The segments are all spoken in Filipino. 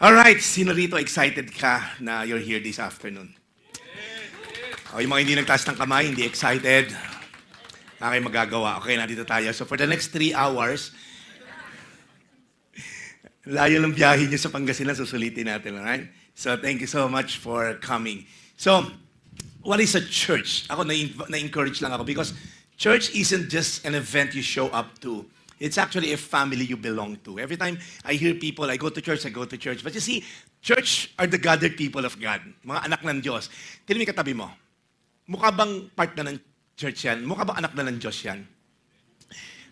Alright, sino rito excited ka na you're here this afternoon? O yung mga hindi nagtaas ng kamay, hindi excited, na kayo magagawa. Okay, nandito tayo. So for the next 3 hours, layo ng biyahe niyo sa Pangasinan, susulitin natin, alright? So thank you so much for coming. So, what is a church? Ako, na-encourage lang ako because church isn't just an event you show up to. It's actually a family you belong to. Every time I hear people, I go to church. But you see, church are the gathered people of God. Mga anak ng Diyos. Tingnan mo yung katabi mo. Mukha bang part na ng church yan? Mukha bang anak na ng Diyos yan?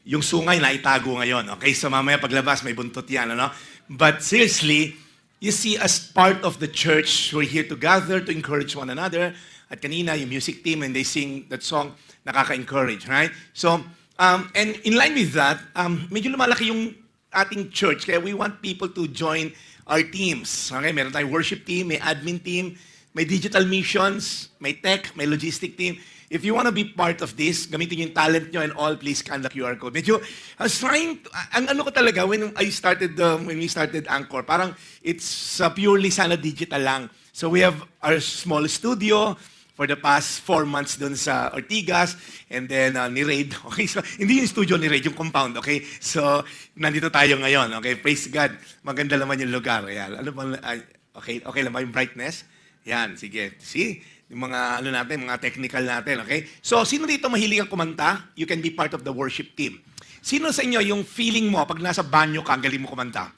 Yung sungay na itago ngayon. Okay, so mamaya paglabas may buntot yan. Ano? But seriously, you see, as part of the church, we're here to gather, to encourage one another. At kanina, yung music team, and they sing that song, nakaka-encourage, right? So, and in line with that, medyo lumalaki yung ating church, kaya we want people to join our teams. Okay, meron tayong worship team, may admin team, may digital missions, may tech, may logistic team. If you want to be part of this, gamitin yung talent nyo and all, please scan the QR code. Medyo, I was trying, ang ano ko talaga, when we started Anchor, parang it's purely sana digital lang. So we have our small studio, for the past 4 months dun sa Ortigas, and then ni Raid. Okay, so hindi yung studio ni Raid, yung compound, okay? So, nandito tayo ngayon, okay? Praise God. Maganda naman yung lugar. Ayan. Ano bang, okay lang ba yung brightness? Yan, sige. See? Yung mga, natin, mga technical natin, okay? So, sino dito mahilig ang kumanta? You can be part of the worship team. Sino sa inyo yung feeling mo, pag nasa banyo ka, ang galing mo kumanta?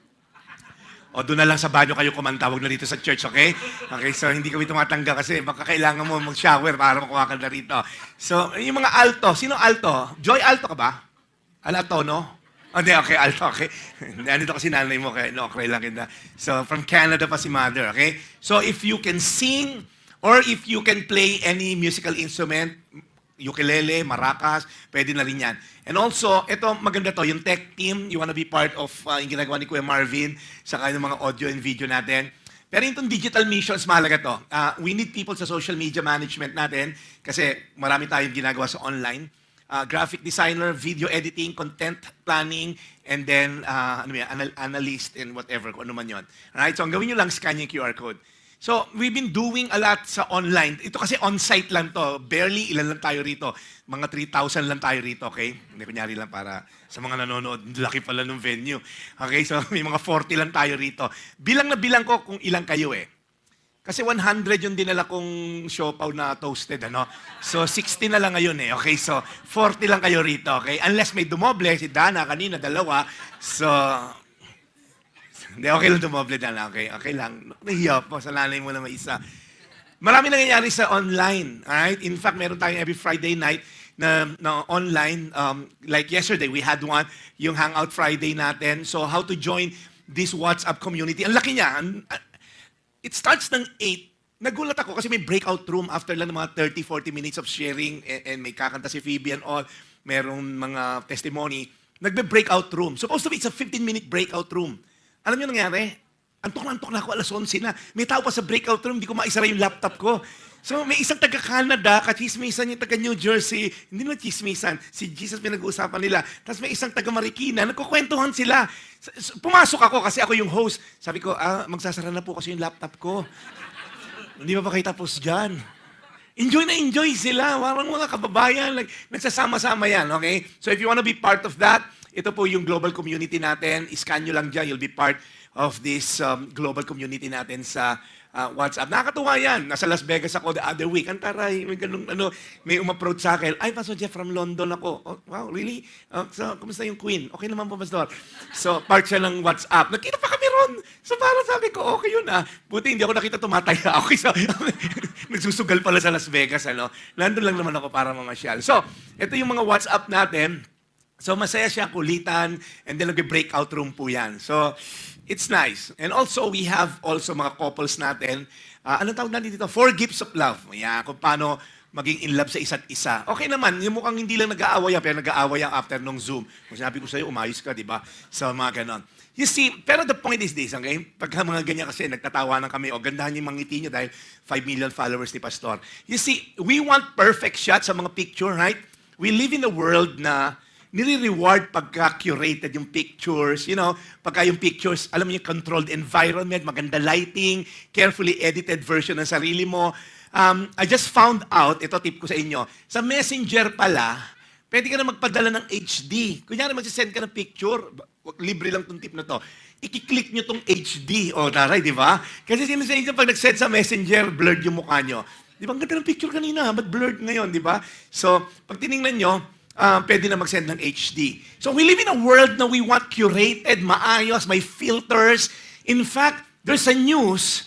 O doon na lang sa banyo kayo kumanta, wag na dito sa church, okay? Okay, so hindi kami tumatangga kasi baka kailangan mo mag-shower para makuha ka na rito. So, yung mga alto, sino alto? Joy, alto ka ba? Alto, no? Hindi, okay, alto, okay. Nandito kasi nanay mo, okay, no, okay lang kita. So, from Canada pa si mother, okay? So, if you can sing, or if you can play any musical instrument, ukulele, maracas, pwede na rin yan. And also, ito maganda to, yung tech team, you wanna be part of yung ginagawa ni Kuya Marvin, saka yung mga audio and video natin. Pero itong digital missions, mahalaga to. We need people sa social media management natin kasi marami tayong ginagawa sa online. Graphic designer, video editing, content planning, and then analyst and whatever, kung ano man yun. Alright, so ang gawin nyo lang, scan yung QR code. So, we've been doing a lot sa online. Ito kasi on-site lang to. Barely, ilan lang tayo rito. Mga 3,000 lang tayo rito, okay? Hindi, kunyari lang para sa mga nanonood. Laki pala ng venue. Okay, so may mga 40 lang tayo rito. Bilang na bilang ko kung ilang kayo eh. Kasi 100 yung dinala kong siopaw na toasted, ano? So, 60 na lang ngayon eh. Okay, so 40 lang kayo rito, okay? Unless may dumoble, si Dana kanina, 2. So, hindi, okay lang dumoble na lang, okay? Okay lang. Nahiya po, sa nanay mo na may isa. Marami nangyayari sa online, alright? In fact, meron tayong every Friday night na online. Like yesterday, we had one, yung Hangout Friday natin. So, how to join this WhatsApp community. Ang laki niya. It starts ng 8. Nagulat ako kasi may breakout room after lang ng mga 30-40 minutes of sharing and may kakanta si Phoebe and all. Merong mga testimony. Nagbe-breakout room. Supposed to be, it's a 15-minute breakout room. Alam niyo nangyari? Antok na ako, 11:00 na. May tao pa sa breakout room, hindi ko maisara yung laptop ko. So may isang taga-Canada, kachismisan yung taga-New Jersey. Hindi na chismisan, si Jesus pinag-uusapan nila. Tapos may isang taga-Marikina, nagkukwentuhan sila. Pumasok ako kasi ako yung host. Sabi ko, magsasara na po kasi yung laptop ko. Hindi ba kayo tapos dyan? Enjoy na enjoy sila. Parang mga kababayan, nagsasama-sama yan, okay? So if you wanna be part of that, ito po yung global community natin. Iscan nyo lang dyan. You'll be part of this global community natin sa WhatsApp. Nakakatuwa yan. Nasa Las Vegas ako the other week. Antaray, may ganun, may umapproach sa akin. Ay, Pastor Jeff, from London ako. Oh, wow, really? So, kumusta yung Queen? Okay naman po, Pastor. So, part siya ng WhatsApp. Nakita pa kami ron. So, parang sabi ko, okay yun Buti hindi ako nakita tumataya. Okay, so, nagsusugal pala sa Las Vegas, Nandun lang naman ako para mamasyal. So, ito yung mga WhatsApp natin. So, masaya siya, kulitan, and then nag-breakout room po yan. So, it's nice. And also, we have also mga couples natin. Anong tawag natin dito? 4 gifts of love. Yeah, kung paano maging in love sa isa't isa. Okay naman, yung mukhang hindi lang nag-aaway pero nag-aaway after nung Zoom. Kung sinabi ko sa'yo, umayos ka, di ba? So, mga ganon. You see, pero the point is this, okay? Pagka mga ganyan kasi, nagtatawanan kami, gandahan yung mga ngiti nyo dahil 5 million followers ni Pastor. You see, we want perfect shots sa mga picture, right? We live in a world na nire-reward pagka curated yung pictures, pagka yung pictures, alam niyo, controlled environment, maganda lighting, carefully edited version ng sarili mo. I just found out, ito tip ko sa inyo, sa Messenger pala, pwede ka na magpadala ng HD. Kunyari magsisend ka ng picture, libre lang tong tip na to. I-click nyo tong HD. O, taray, di ba? Kasi sinasabi nyo, pag nag-send sa Messenger, blurred yung mukha nyo. Di ba? Ang ganda ng picture kanina, ba't blurred ngayon, di ba? So, pag tinignan nyo, pwede na mag-send ng HD. So, we live in a world na we want curated, maayos, may filters. In fact, there's a news,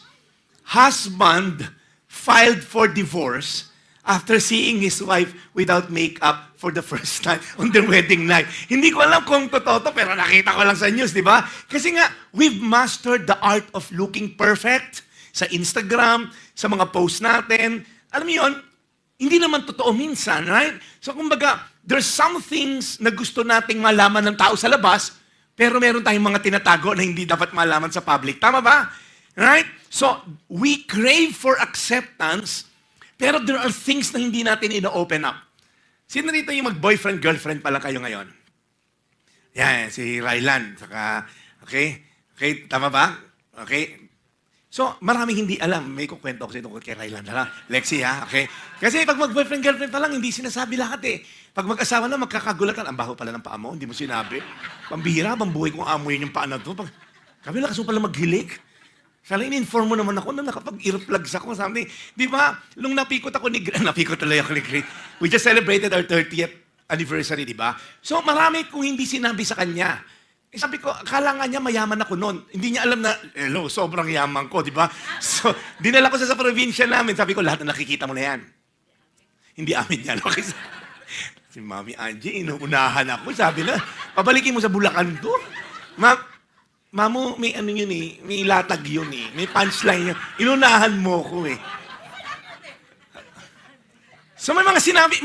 husband filed for divorce after seeing his wife without makeup for the first time on their wedding night. Hindi ko alam kung totoo to, pero nakita ko lang sa news, di ba? Kasi nga, we've mastered the art of looking perfect sa Instagram, sa mga posts natin. Alam mo yun, hindi naman totoo minsan, right? So kumbaga, there's some things na gusto nating malaman ng tao sa labas, pero meron tayong mga tinatago na hindi dapat malaman sa public. Tama ba? Right? So, we crave for acceptance, pero there are things na hindi natin ino-open up. Sino dito yung mag-boyfriend, girlfriend pala kayo ngayon? Yan, si Rylan. Saka, okay? Okay, tama ba? Okay? So, maraming hindi alam. May kukwento ko sa tungkol kay Rylan. Lexi, ha? Okay? Kasi pag mag-boyfriend, girlfriend pa lang, hindi sinasabi lahat eh. Pag mag-asawa na, magkakagulatan. Ang baho pala ng paa mo, hindi mo sinabi. Pambihira, bambuhay kong amoy yung paa na to. Kami lakas mo pala maghilik. Sana in-inform mo naman ako na nakapag-earplugs ako. Sabi, di ba, nung napikot ako ni Grace, napikot talaga ako ni Grace. We just celebrated our 30th anniversary, di ba? So marami kong hindi sinabi sa kanya. Sabi ko, akala nga niya mayaman ako noon. Hindi niya alam na, hello, sobrang yaman ko, di ba? So, dinala ko sa probinsya namin. Sabi ko, lahat na nakikita mo na yan. Hindi amin yan. Okay? Si Mami Angie, inuunahan ako. Sabi na, pabalikin mo sa Bulacan to. Mamo, may ano yun eh, may latag yun eh, may punchline yun. Inunahan mo ko eh. So may mga sinabi,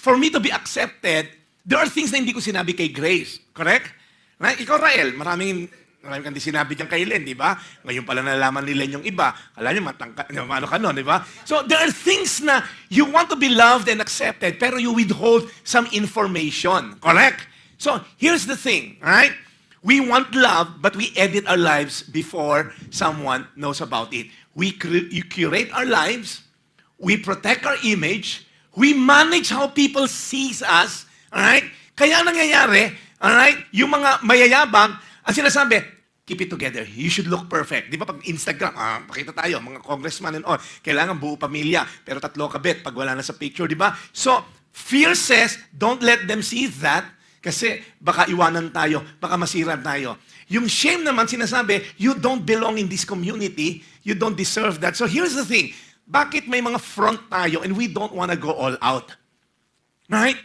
for me to be accepted, there are things na hindi ko sinabi kay Grace. Correct? Right? Ikaw, Rael, maraming kang di sinabi dyan kay Len, di ba? Ngayon pala nalaman ni Len yung iba. Alam niyo, ano ka nun, di ba? So there are things na you want to be loved and accepted, pero you withhold some information. Correct? So here's the thing, right? We want love, but we edit our lives before someone knows about it. You curate our lives, we protect our image, we manage how people sees us, alright? Kaya nangyayari, alright, yung mga mayayabang, ang sinasabi, keep it together. You should look perfect. Di ba pag Instagram, pakita tayo, mga congressman and all, kailangan buo pamilya, pero 3 kabit pag wala na sa picture, di ba? So, fear says, don't let them see that, kasi baka iwanan tayo, baka masira tayo. Yung shame naman sinasabi, you don't belong in this community, you don't deserve that. So here's the thing, bakit may mga front tayo and we don't want to go all out? Right?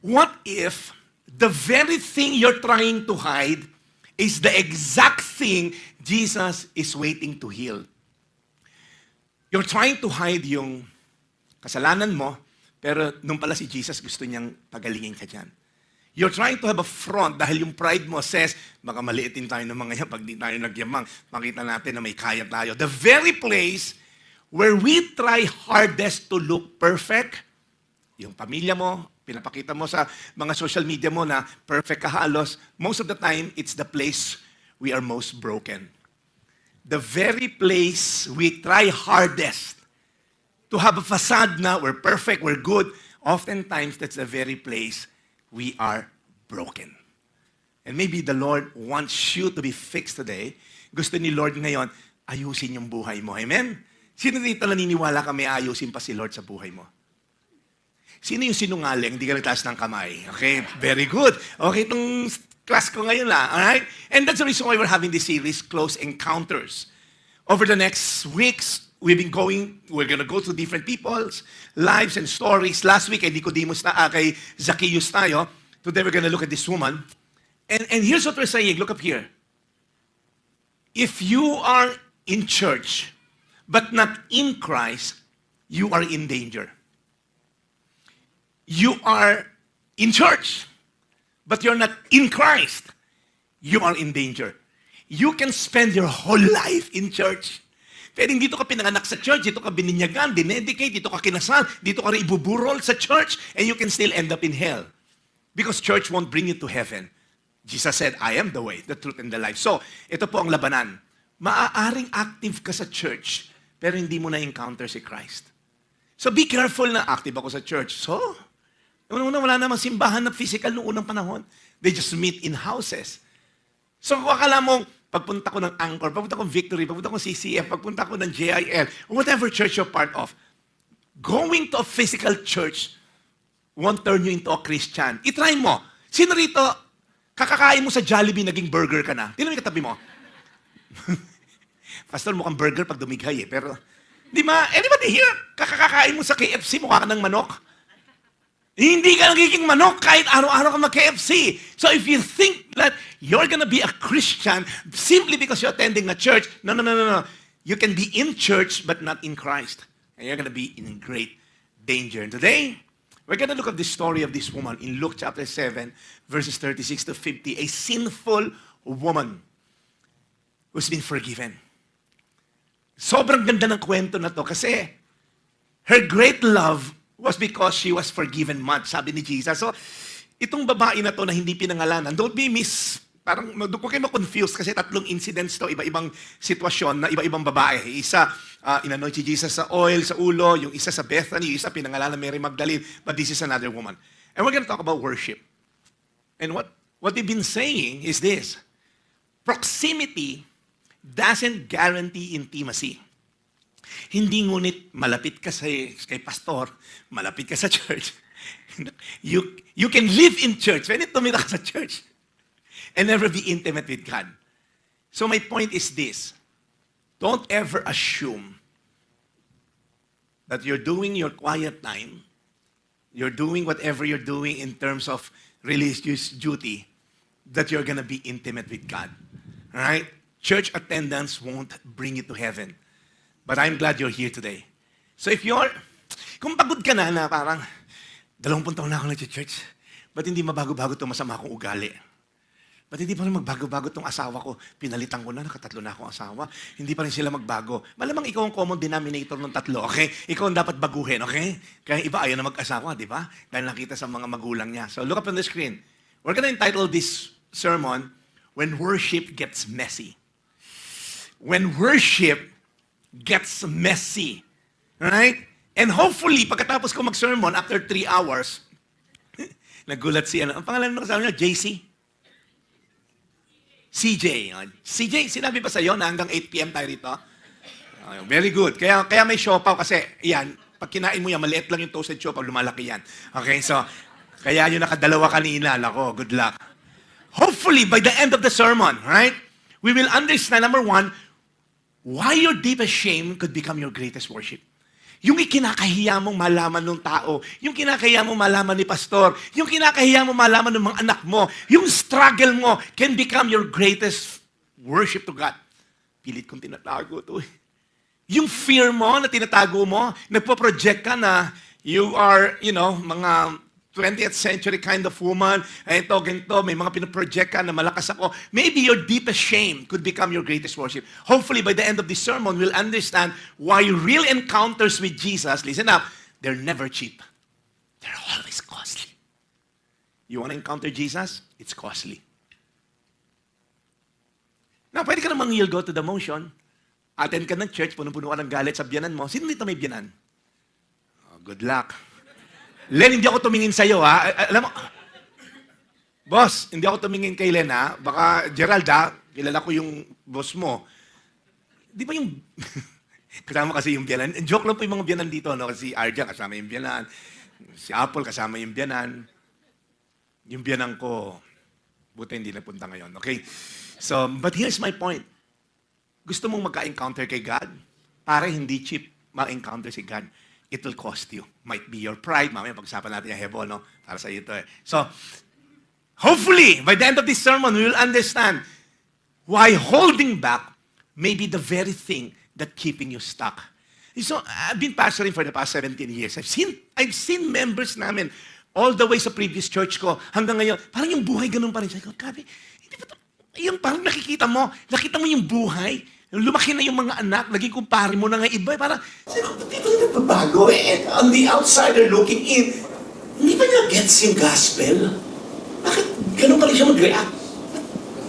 What if the very thing you're trying to hide is the exact thing Jesus is waiting to heal? You're trying to hide yung kasalanan mo, pero nung pala si Jesus gusto niyang pagalingin ka dyan. You're trying to have a front dahil yung pride mo says, baka maliitin tayo ng mga yan pag di tayo nagyamang. Makita natin na may kaya tayo. The very place where we try hardest to look perfect, yung pamilya mo, pinapakita mo sa mga social media mo na perfect ka halos, most of the time, it's the place we are most broken. The very place we try hardest to have a facade na we're perfect, we're good, oftentimes that's the very place we are broken. And maybe the Lord wants you to be fixed today. Gusto ni Lord ngayon, ayusin yung buhay mo. Amen? Sino dito naniniwala ka may ayusin pa si Lord sa buhay mo? Sino yung sinungaling? Hindi ka nagtaas ng kamay. Okay, very good. Okay, itong class ko ngayon lang. Alright? And that's the reason why we're having this series, Close Encounters. Over the next weeks, we're gonna go through different people's lives and stories. Last week, kay Nicodemus kay Zacchaeus tayo. Today, we're gonna look at this woman. And here's what we're saying. Look up here. If you are in church, but not in Christ, you are in danger. You are in church, but you're not in Christ. You are in danger. You can spend your whole life in church. Pwedeng dito ka pinanganak sa church, dito ka bininyagan, dinedicate, dito ka kinasal, dito ka rin ibuburol sa church, and you can still end up in hell. Because church won't bring you to heaven. Jesus said, I am the way, the truth, and the life. So, ito po ang labanan. Maaaring active ka sa church, pero hindi mo na-encounter si Christ. So, be careful na active ako sa church. So, una wala namang simbahan na physical noong unang panahon. They just meet in houses. So, kung akala mo, pagpunta ko ng Anchor, pagpunta ko ng Victory, pagpunta ko ng CCF, pagpunta ko ng JIL, whatever church you're part of, going to a physical church won't turn you into a Christian. I-try mo. Sino rito, kakakain mo sa Jollibee, naging burger ka na? Tingnan mo yung katabi mo. Pastor, mukhang burger pag dumighay eh. Pero, di ba, anybody here, kakakain mo sa KFC, mukha ka ng manok? Hindi ka nagiging manok kahit araw-araw ka mag-KFC. So if you think that you're gonna be a Christian simply because you're attending a church, no. You can be in church but not in Christ. And you're gonna be in great danger. And today, we're gonna look at the story of this woman in Luke chapter 7, verses 36 to 50. A sinful woman who's been forgiven. Sobrang ganda ng kwento na to kasi her great love was because she was forgiven much, sabi ni Jesus. So, itong babae na to na hindi pinangalanan, don't be parang doon ko kayo ma-confuse kasi tatlong incidents to, iba-ibang sitwasyon na iba-ibang babae. Isa, inanoint si Jesus sa oil, sa ulo, yung isa sa Bethany, yung isa pinangalanan Mary Magdalene, but this is another woman. And we're going to talk about worship. And what we've been saying is this: proximity doesn't guarantee intimacy. Hindi ngunit malapit ka kay pastor, malapit ka sa church. You can live in church, pwede tumira ka sa church, and never be intimate with God. So my point is this: don't ever assume that you're doing your quiet time, you're doing whatever you're doing in terms of religious duty, that you're gonna be intimate with God. All right? Church attendance won't bring you to heaven. But I'm glad you're here today. So kung pagod ka na parang 20 taon na ako nag-church, ba't hindi mabago-bago itong masama kong ugali? Ba't hindi pa rin magbago-bago itong asawa ko? Pinalitan ko na, nakatatlo na akong asawa. Hindi pa rin sila magbago. Malamang ikaw ang common denominator ng tatlo, okay? Ikaw ang dapat baguhin, okay? Kaya iba ayaw na mag-asawa, di ba? Dahil nakita sa mga magulang niya. So look up on the screen. We're gonna entitle this sermon, When Worship Gets Messy. When worship gets messy. Right? And hopefully, pagkatapos ko mag-sermon, after 3 hours, nagulat ang pangalan ng kasama niya, JC? CJ. CJ, sinabi ba sa'yo na hanggang 8 p.m. tayo rito? Very good. Kaya may siopaw kasi, yan, pag kinain mo yan, maliit lang yung toasted siopaw, lumalaki yan. Okay, so, kaya yung nakadalawa kanina, nako, good luck. Hopefully, by the end of the sermon, right, we will understand, number one, why your deepest shame could become your greatest worship. Yung ikinakahiya mong malaman ng tao, yung kinakahiya mong malaman ni pastor, yung kinakahiya mong malaman ng mga anak mo, yung struggle mo can become your greatest worship to God. Pilit kong tinatago to eh. Yung fear mo na tinatago mo, nagpo-project ka na you are, mga 20th century kind of woman, ito, ganito, may mga pinoproject ka na malakas ako. Maybe your deepest shame could become your greatest worship. Hopefully, by the end of this sermon, we'll understand why real encounters with Jesus, listen up, they're never cheap. They're always costly. You want to encounter Jesus? It's costly. Now, pwede ka namang you'll go to the motion. Attend ka ng church, puno-puno ka ng galit sa biyanan mo. Sino dito may biyanan? Oh, good luck. Len, hindi ako tumingin sa'yo, ha? Alam mo, boss, hindi ako tumingin kay Len, ha? Baka, Gerald, ha? Kilala ko yung boss mo. Di ba yung... kasama kasi yung biyanan. Joke lang po yung mga biyanan dito, no? Kasi si Arja, kasama yung biyanan. Si Apple, kasama yung biyanan. Yung biyanan ko, buti hindi napunta ngayon, okay? So, but here's my point. Gusto mong magka-encounter kay God? Para hindi cheap ma-encounter si God. It will cost you. Might be your pride. Mamaya pag-usapan natin yung hebo, no? Para sa iyo ito eh. So, hopefully, by the end of this sermon, we will understand why holding back may be the very thing that keeping you stuck. So, I've been pastoring for the past 17 years. I've seen members namin all the way sa previous church ko hanggang ngayon. Parang yung buhay ganun pa rin. Sabi ko, grabe, hindi ba ito? Yung parang nakita mo yung buhay. Lumaki na yung mga anak, naging kumpare mo na nga iba. Parang, hindi ba nagbabago? On the outsider looking in, hindi ba niya gets yung gospel? ganun pa rin siya mag-react.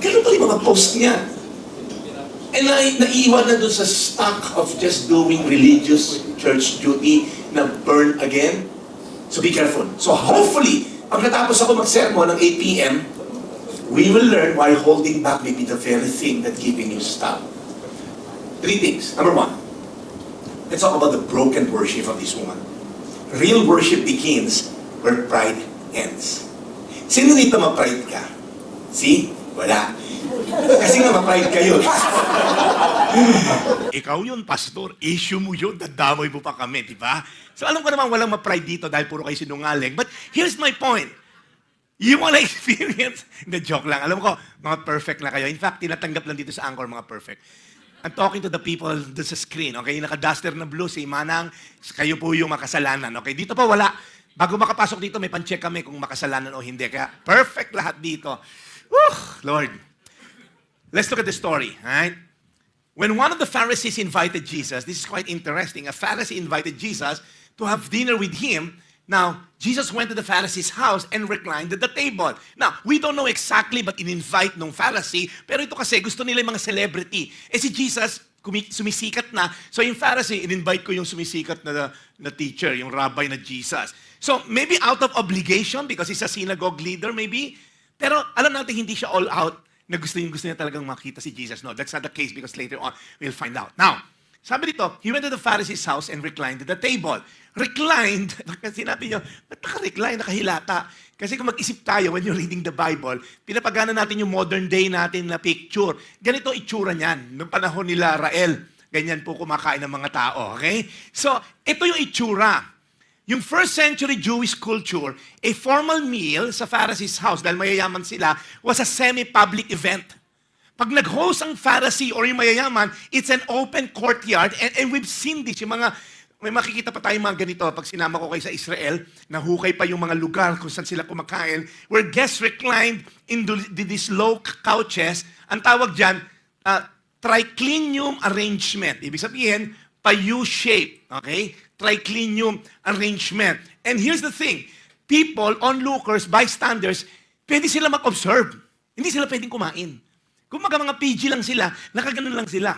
Ganun pa rin mga post niya. And naiiwan na dun sa stuck of just doing religious church duty na burn again. So be careful. So hopefully, pagkatapos ako mag-sermon ng 8 p.m., we will learn why holding back may be the very thing that keeping you stuck. 3 things. Number 1, let's talk about the broken worship of this woman. Real worship begins where pride ends. Sino dito ma-pride ka? See? Wala. Kasi nga ma-pride kayo. Ikaw yun, pastor. Issue mo yun. Dadamay mo pa kami, di ba? So alam ko naman walang ma-pride dito dahil puro kayo sinungaling. But here's my point. You wanna experience? Hindi, joke lang. Alam ko, mga perfect na kayo. In fact, tinatanggap lang dito sa Anchor, mga perfect. I'm talking to the people doon sa screen, okay? Naka-duster na blue, si Manang, kayo po yung makasalanan, okay? Dito pa wala. Bago makapasok dito, may pan-check kami kung makasalanan o hindi. Kaya perfect lahat dito. Whew, Lord. Let's look at the story, right? When one of the Pharisees invited Jesus, this is quite interesting. A Pharisee invited Jesus to have dinner with him. Now, Jesus went to the Pharisee's house and reclined at the table. Now, we don't know exactly but in-invite nung Pharisee, pero ito kasi gusto nila yung mga celebrity. Si Jesus, sumisikat na. So yung Pharisee, in-invite ko yung sumisikat na teacher, yung rabbi na Jesus. So maybe out of obligation because he's a synagogue leader maybe. Pero alam natin hindi siya all out na gusto niya talagang makita si Jesus. No, that's not the case because later on, we'll find out. Now, sabi dito, he went to the Pharisee's house and reclined at the table. Reclined, kasi sinabi niyo, ba't naka-recline, nakahilata? Kasi kung mag-isip tayo when you're reading the Bible, pinapagana natin yung modern day natin na picture. Ganito itsura niyan, noong panahon nila Rael. Ganyan po kumakain ng mga tao, okay? So, ito yung itsura. Yung first century Jewish culture, a formal meal sa Pharisee's house, dahil mayayaman sila, was a semi-public event. Pag nag-host ang Pharisee or yung mayayaman, it's an open courtyard. And we've seen this. Yung mga, may makikita pa tayong mga ganito. Pag sinama ko kayo sa Israel, nahukay pa yung mga lugar kung saan sila kumakain, where guests reclined in these low couches. Ang tawag dyan, triclinium arrangement. Ibig sabihin, pa U-shape. Okay? Triclinium arrangement. And here's the thing. People, onlookers, bystanders, pwede sila mag-observe. Hindi sila pwedeng kumain. Kung mga PG lang sila, nakaganon lang sila.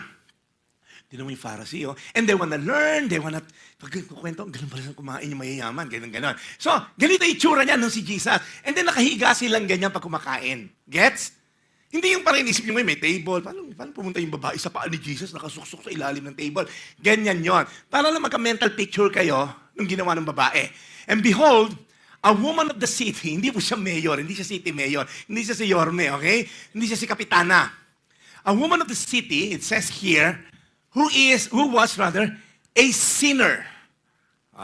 Tinan mo yung Pharisee, oh. And they wanna learn, they wanna, pag kukwento, ganun pala silang kumain yung mayayaman, ganun. So, ganito yung itsura niya nung si Jesus. And then nakahiga silang ganyan pag kumakain. Gets? Hindi yung parang inisip nyo may table. Paano pumunta yung babae sa paa ni Jesus, nakasuksok sa ilalim ng table? Ganyan yon. Para lang magka-mental picture kayo nung ginawa ng babae. And behold, a woman of the city, hindi po siya mayor, hindi siya city mayor, hindi siya si Yorme, okay? Hindi siya si Kapitana. A woman of the city, it says here, who was a sinner.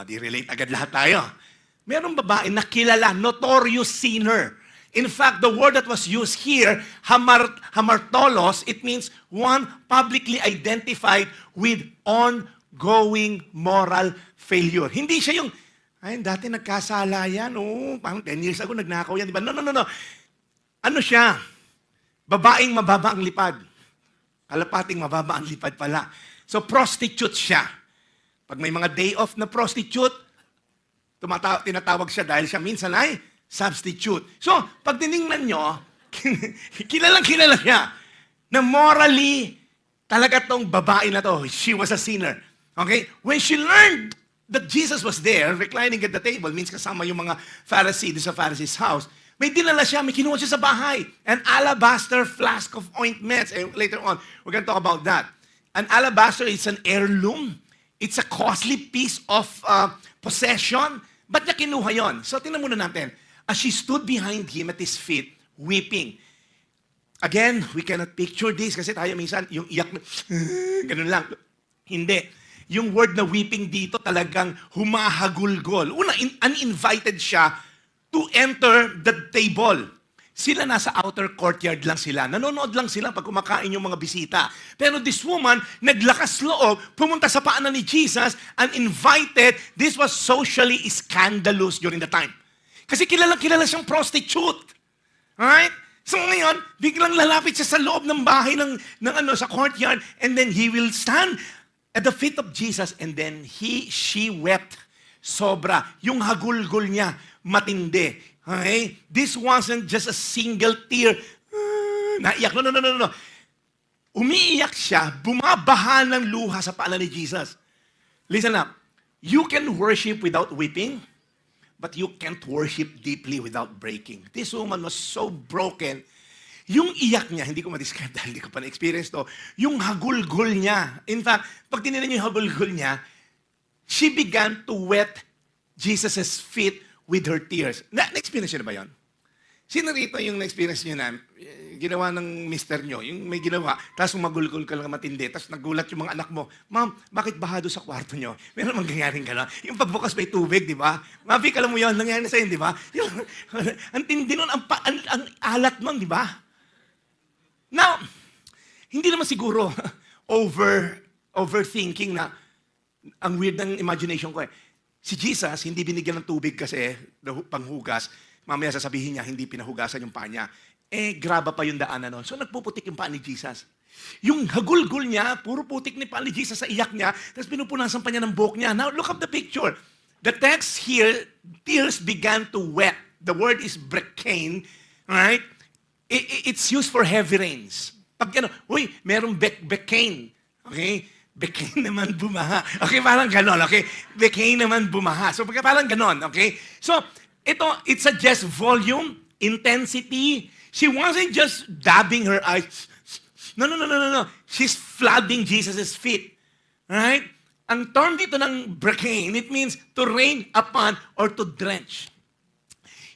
Di relate agad lahat tayo. Merong babae na kilala, notorious sinner. In fact, the word that was used here, hamartolos, it means one publicly identified with ongoing moral failure. Hindi siya yung, ay, dati nagkasala yan, oh, parang 10 years ago nagnakaw yan, di ba? No. Ano siya? Babaeng mababa ang lipad. Kalapating mababa ang lipad pala. So, prostitute siya. Pag may mga day off na prostitute, tinatawag siya dahil siya minsan ay substitute. So, pag tinignan nyo, kilalang siya na morally, talaga tong babae na to, she was a sinner. Okay? When she learned that Jesus was there, reclining at the table, means kasama yung mga Pharisee sa Pharisee's house, may dinala siya, may kinuha siya sa bahay. An alabaster flask of ointments. And later on, we're going to talk about that. An alabaster is an heirloom. It's a costly piece of possession. Ba't niya kinuha yon? So, tingnan muna natin. As she stood behind him at his feet, weeping. Again, we cannot picture this kasi tayo minsan, yung iyak, ganun lang. Hindi. Yung word na weeping dito talagang humahagulgol. Una, uninvited siya to enter the table. Sila nasa outer courtyard lang sila. Nanonood lang sila pag kumakain yung mga bisita. Pero this woman, naglakas loob, pumunta sa paanan ni Jesus, and invited. This was socially scandalous during the time. Kasi kilala siyang prostitute. Alright? So ngayon, biglang lalapit siya sa loob ng bahay sa courtyard, and then he will stand at the feet of Jesus, and then she wept. Sobra. Yung hagulgol niya, matindi. Okay? This wasn't just a single tear. Naiyak. No. Umiiyak siya, bumabaha ng luha sa paanan ni Jesus. Listen up. You can worship without weeping, but you can't worship deeply without breaking. This woman was so broken. Yung iyak niya, hindi ko ma-describe dahil hindi ko pa na-experience to, yung hagulgol niya. In fact, pag tinignan niyo yung hagulgol niya, she began to wet Jesus' feet with her tears. Na-experience niyo na ba yun? Sino rito yung na-experience niyo na ginawa ng mister niyo, yung may ginawa, tapos magulgol ka lang matindi, tapos nagulat yung mga anak mo, Ma'am, bakit bahado sa kwarto niyo? Meron mangyayaring gano'n. Yung pagbukas may tubig, di ba? Mabi, alam mo yun, nangyari na sa'yo, di ba? Ang tindi nun, ang alat nun, di ba? Now, hindi naman siguro overthinking na ang weird ng imagination ko eh. Si Jesus, hindi binigyan ng tubig kasi panghugas. Mamaya sasabihin niya, hindi pinahugasan yung paa niya. Graba pa yung daanan nun. So nagpuputik yung paa ni Jesus. Yung hagulgul niya, puro putik ni paa ni Jesus sa iyak niya, tapos pinupunasan pa niya ng buhok niya. Now, look at the picture. The text here, tears began to wet. The word is brekane, right? It's used for heavy rains. Pag merong bekane. Okay? Bekane naman bumaha. Okay, parang ganon. Okay? Bekane naman bumaha. So, parang ganon. Okay? So, it suggests volume, intensity. She wasn't just dabbing her eyes. No. She's flooding Jesus' feet. Right? Ang term dito ng brekane, it means to rain upon or to drench.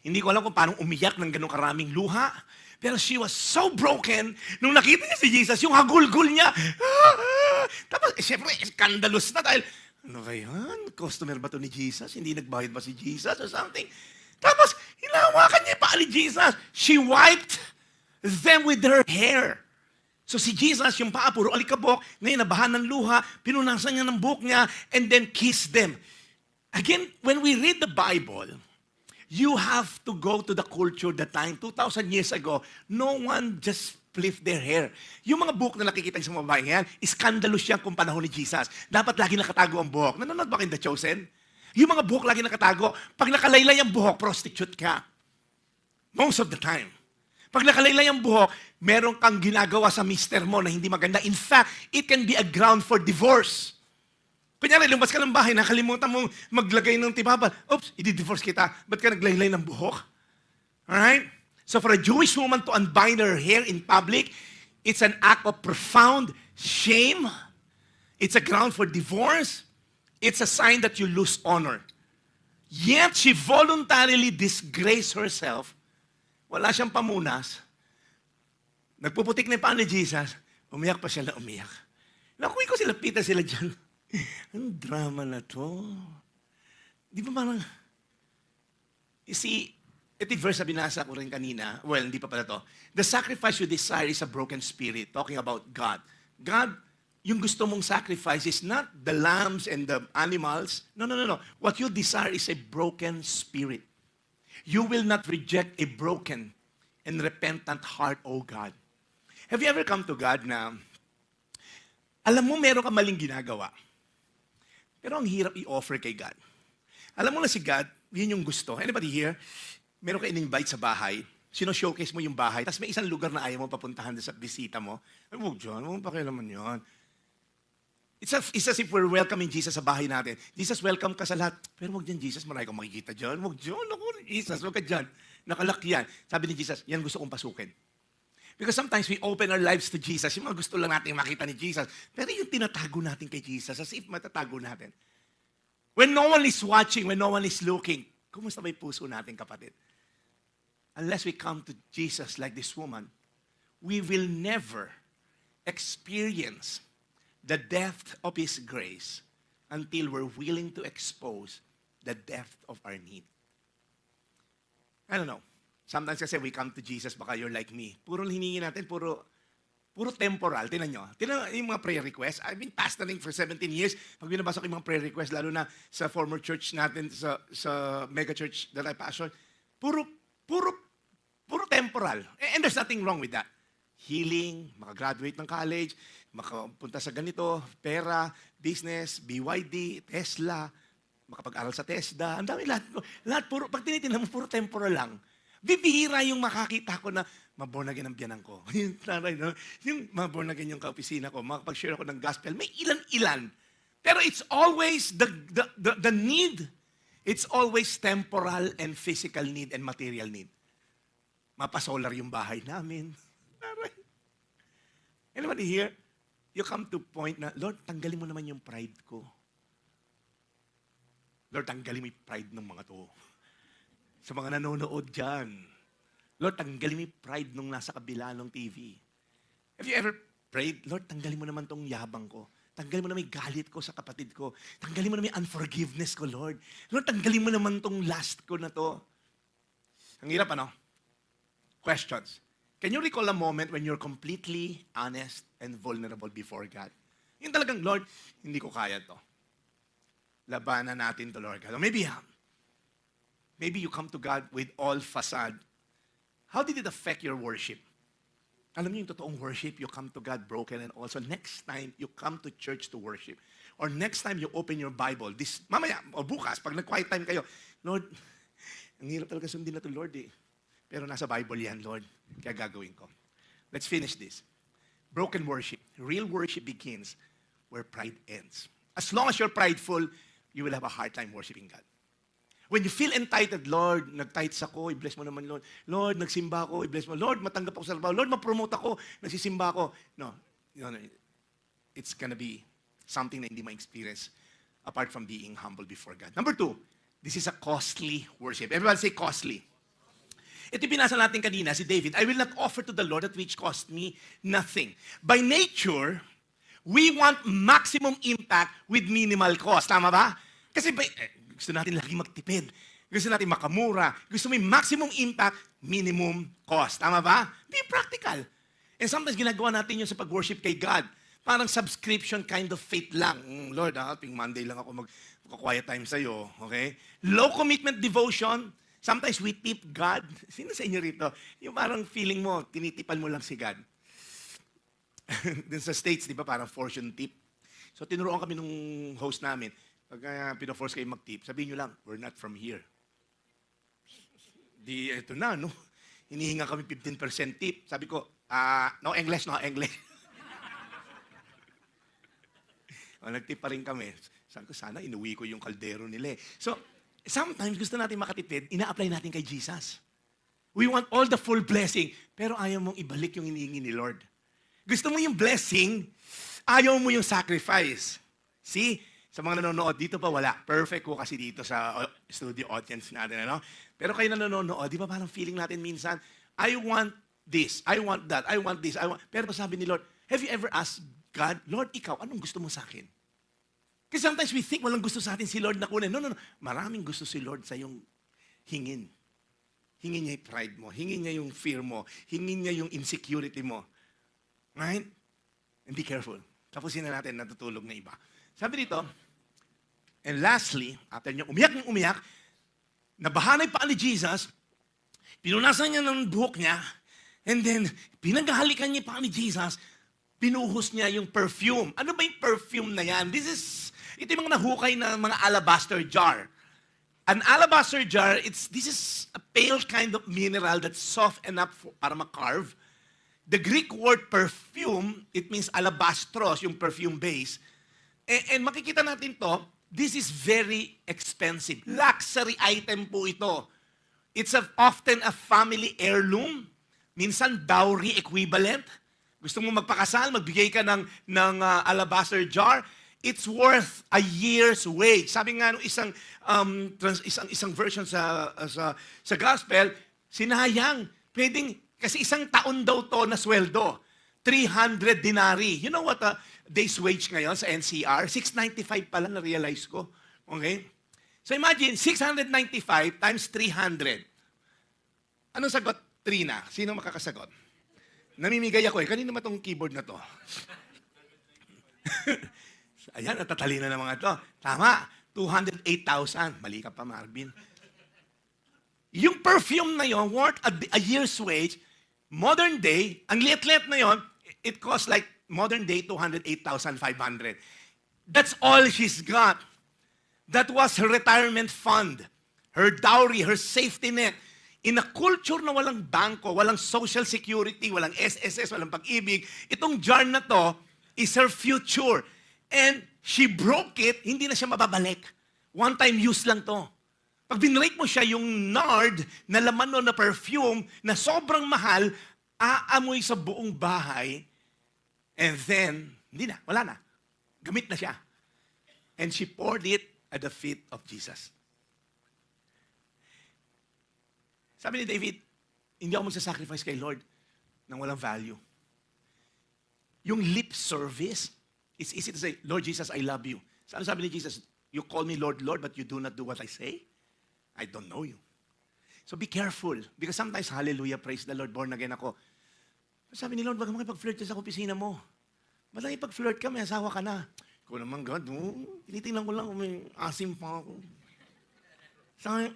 Hindi ko alam kung paano umiyak ng ganong karaming luha. Pero she was so broken, nung nakita niya si Jesus, yung hagulgul niya. Tapos, syempre, scandalous na dahil, ano ba yan? Customer ba to ni Jesus? Hindi nagbayad ba si Jesus or something? Tapos, hinahawakan niya pa ni Jesus. She wiped them with her hair. So si Jesus, yung paa, puro alikabok, ngayon nabahan ng luha, pinunasan niya ng buhok niya, and then kissed them. Again, when we read the Bible, you have to go to the culture that time. 2,000 years ago, no one just flipped their hair. Yung mga buhok na nakikita sa mga babae yan, scandalous yan kung panahon ni Jesus. Dapat lagi nakatago ang buhok. Nanonood ba kayo in The Chosen? Yung mga buhok lagi nakatago. Pag nakalaylay ang buhok, prostitute ka. Most of the time. Pag nakalaylay ang buhok, meron kang ginagawa sa mister mo na hindi maganda. In fact, it can be a ground for divorce. Kunyari, lumabas ka ng bahay, nakalimutan mong maglagay ng tibabal. Oops, i-divorce kita. Ba't ka naglaylay ng buhok? Alright? So for a Jewish woman to unbind her hair in public, it's an act of profound shame. It's a ground for divorce. It's a sign that you lose honor. Yet she voluntarily disgraced herself. Wala siyang pamunas. Nagpuputik na yung paa ni Jesus. Umiyak pa siya na umiyak. Nakuwi ko sila, Peter, sila dyan. Ang drama na to. Di ba parang, you see, ito yung verse na binasa ko rin kanina. Well, hindi pa pala to. The sacrifice you desire is a broken spirit. Talking about God. God, yung gusto mong sacrifice is not the lambs and the animals. No. What you desire is a broken spirit. You will not reject a broken and repentant heart, oh God. Have you ever come to God na, alam mo meron ka maling ginagawa, pero ang hirap i-offer kay God. Alam mo na si God, yun yung gusto. Anybody here, meron ka in-invite sa bahay, sino-showcase mo yung bahay, tapos may isang lugar na ayaw mo papuntahan sa bisita mo. Ay, huwag dyan, huwag pakialaman yun. It's as if we're welcoming Jesus sa bahay natin. Jesus, welcome ka sa lahat. Pero huwag dyan, Jesus, marami kang makikita dyan. Huwag dyan, naku, Jesus, huwag ka dyan. Nakalak yan. Sabi ni Jesus, yan gusto kong pasukin. Because sometimes we open our lives to Jesus. Yung mga gusto lang natin makita ni Jesus. Pero yung tinatago natin kay Jesus, as if matatago natin. When no one is watching, when no one is looking, kumusta ba yung puso natin, kapatid? Unless we come to Jesus like this woman, we will never experience the depth of His grace until we're willing to expose the depth of our need. I don't know. Sometimes kasi we come to Jesus, baka you're like me. Puro hiningi natin, puro temporal. Tingnan nyo. Tingnan yung mga prayer requests. I've been pastoring for 17 years. Pag binabasa ko yung mga prayer requests, lalo na sa former church natin, sa mega church that I pastor, puro temporal. And there's nothing wrong with that. Healing, makagraduate ng college, makapunta sa ganito, pera, business, BYD, Tesla, makapag-aral sa TESDA, ang dami lahat puro, pag tinitingnan mo, puro temporal lang. Bibihira yung makakita ko na maborn again ang biyanan ko. Yung taray, no? Yung maborn again yung kaopisina ko, makapag-share ako ng gospel, may ilan-ilan. Pero it's always the need. It's always temporal and physical need and material need. Mapasolar yung bahay namin. Taray. Anybody here? You come to point na, Lord, tanggalin mo naman yung pride ko. Lord, tanggalin mo yung pride ng mga to. Sa mga nanonood dyan. Lord, tanggalin mo yung pride nung nasa kabila ng TV. Have you ever prayed, Lord, tanggalin mo naman tong yabang ko. Tanggalin mo naman yung galit ko sa kapatid ko. Tanggalin mo naman yung unforgiveness ko, Lord. Lord, tanggalin mo naman tong last ko na to. Ang hirap, ano? Questions. Can you recall a moment when you're completely honest and vulnerable before God? Yung talagang, Lord, hindi ko kaya to. Labanan natin to, Lord God. Or maybe you come to God with all facade. How did it affect your worship? Alam niyo yung totoong worship, you come to God broken and also next time you come to church to worship. Or next time you open your Bible, mamaya o bukas, pag nag-quiet time kayo, Lord, ang hirap talaga sundin na to, Lord eh. Pero nasa Bible yan, Lord. Kaya gagawin ko. Let's finish this. Broken worship. Real worship begins where pride ends. As long as you're prideful, you will have a hard time worshiping God. When you feel entitled, Lord, nag-tithes ako, i-bless mo naman, Lord. Lord, nagsimba ako, i-bless mo. Lord, matanggap ako sa trabaho. Lord, ma-promote ako, nagsisimba ako. No, it's gonna be something na hindi ma-experience apart from being humble before God. Number 2, this is a costly worship. Everyone say costly. Ito binasa natin kanina, si David, I will not offer to the Lord that which cost me nothing. By nature, we want maximum impact with minimal cost. Tama ba? Kasi gusto natin lagi magtipid. Gusto natin makamura. Gusto mo yung maximum impact, minimum cost. Tama ba? Be practical. And sometimes ginagawa natin yun sa pag-worship kay God. Parang subscription kind of faith lang. Lord, tuwing Monday lang ako mag-quiet time sa'yo. Okay? Low commitment devotion. Sometimes we tip God. Sino sa inyo rito? Yung parang feeling mo, tinitipan mo lang si God. Dun sa States, di ba, parang fortune tip. So, tinuruan kami nung host namin. Pag pino-force kayo mag-tip, sabihin nyo lang, we're not from here. Di, ito na, no? Hinihinga kami 15% tip. Sabi ko, no English, no English. Nag-tip pa rin kami. Sabi ko, sana inuwi ko yung kaldero nila eh. So, sometimes gusto natin makatipid, ina-apply natin kay Jesus. We want all the full blessing, pero ayaw mong ibalik yung hinihingi ni Lord. Gusto mo yung blessing, ayaw mo yung sacrifice. See? Sa mga nanonood, dito pa wala. Perfect ko kasi dito sa studio audience natin. Ano? Pero kayo na nanonood, di ba parang feeling natin minsan, I want this, I want that, I want this, I want... Pero sabi ni Lord, have you ever asked God, Lord, ikaw, anong gusto mo sa akin? Kasi sometimes we think walang gusto sa atin si Lord na kunin. No. Maraming gusto si Lord sa yung hingin. Hingin niya yung pride mo. Hingin niya yung fear mo. Hingin niya yung insecurity mo. Right? And be careful. Tapusin na natin, natutulog na iba. Sabi dito, and lastly, after niya umiyak, nabahanay pa ni Jesus, pinunasan niya ng buhok niya, and then, pinaghahalikan niya pa ni Jesus, pinuhos niya yung perfume. Ano ba yung perfume na yan? Ito yung mga nahukay na mga alabaster jar. An alabaster jar, this is a pale kind of mineral that's soft enough para makarve. The Greek word perfume, it means alabastros, yung perfume base. And makikita natin to, this is very expensive. Luxury item po ito. It's often a family heirloom. Minsan, dowry equivalent. Gusto mo magpakasal, magbigay ka ng alabaster jar. It's worth a year's wage. Sabi nga nung isang version sa gospel, sinayang. Kasi isang taon daw to na sweldo. 300 dinari. You know what day's wage ngayon sa NCR? 695 pala na-realize ko. Okay? So imagine, 695 times 300. Anong sagot, Trina? Sino makakasagot? Namimigay ako eh. Kanino ba itong keyboard na to? Ayan, natatalino na mga to. Tama, 208,000. Mali ka pa, Marvin. Yung perfume na yon worth a year's wage, modern day, ang liit-liit na yon, it costs like modern day 208,500. That's all she's got. That was her retirement fund, her dowry, her safety net. In a culture na walang bangko, walang social security, walang SSS, walang pag-ibig, itong jar na to is her future. And she broke it, hindi na siya mababalik. One-time use lang to. Pag binrake mo siya, yung nard na laman no na perfume na sobrang mahal, aamoy sa buong bahay, and then, hindi na, wala na. Gamit na siya. And she poured it at the feet of Jesus. Sabi ni David, hindi ako magsasacrifice kay Lord ng walang value. Yung lip service, it's easy to say, Lord Jesus, I love you. Ano sabi ni Jesus? You call me Lord, Lord, but you do not do what I say? I don't know you. So be careful. Because sometimes, hallelujah, praise the Lord, born again ako. Sabi ni Lord, wag mo makipag-flirt sa opisina mo. Ba't lang ipag-flirt ka, may asawa ka na. Ikaw naman, God, tinitingnan ko lang kung may asim pa ako. Sabi,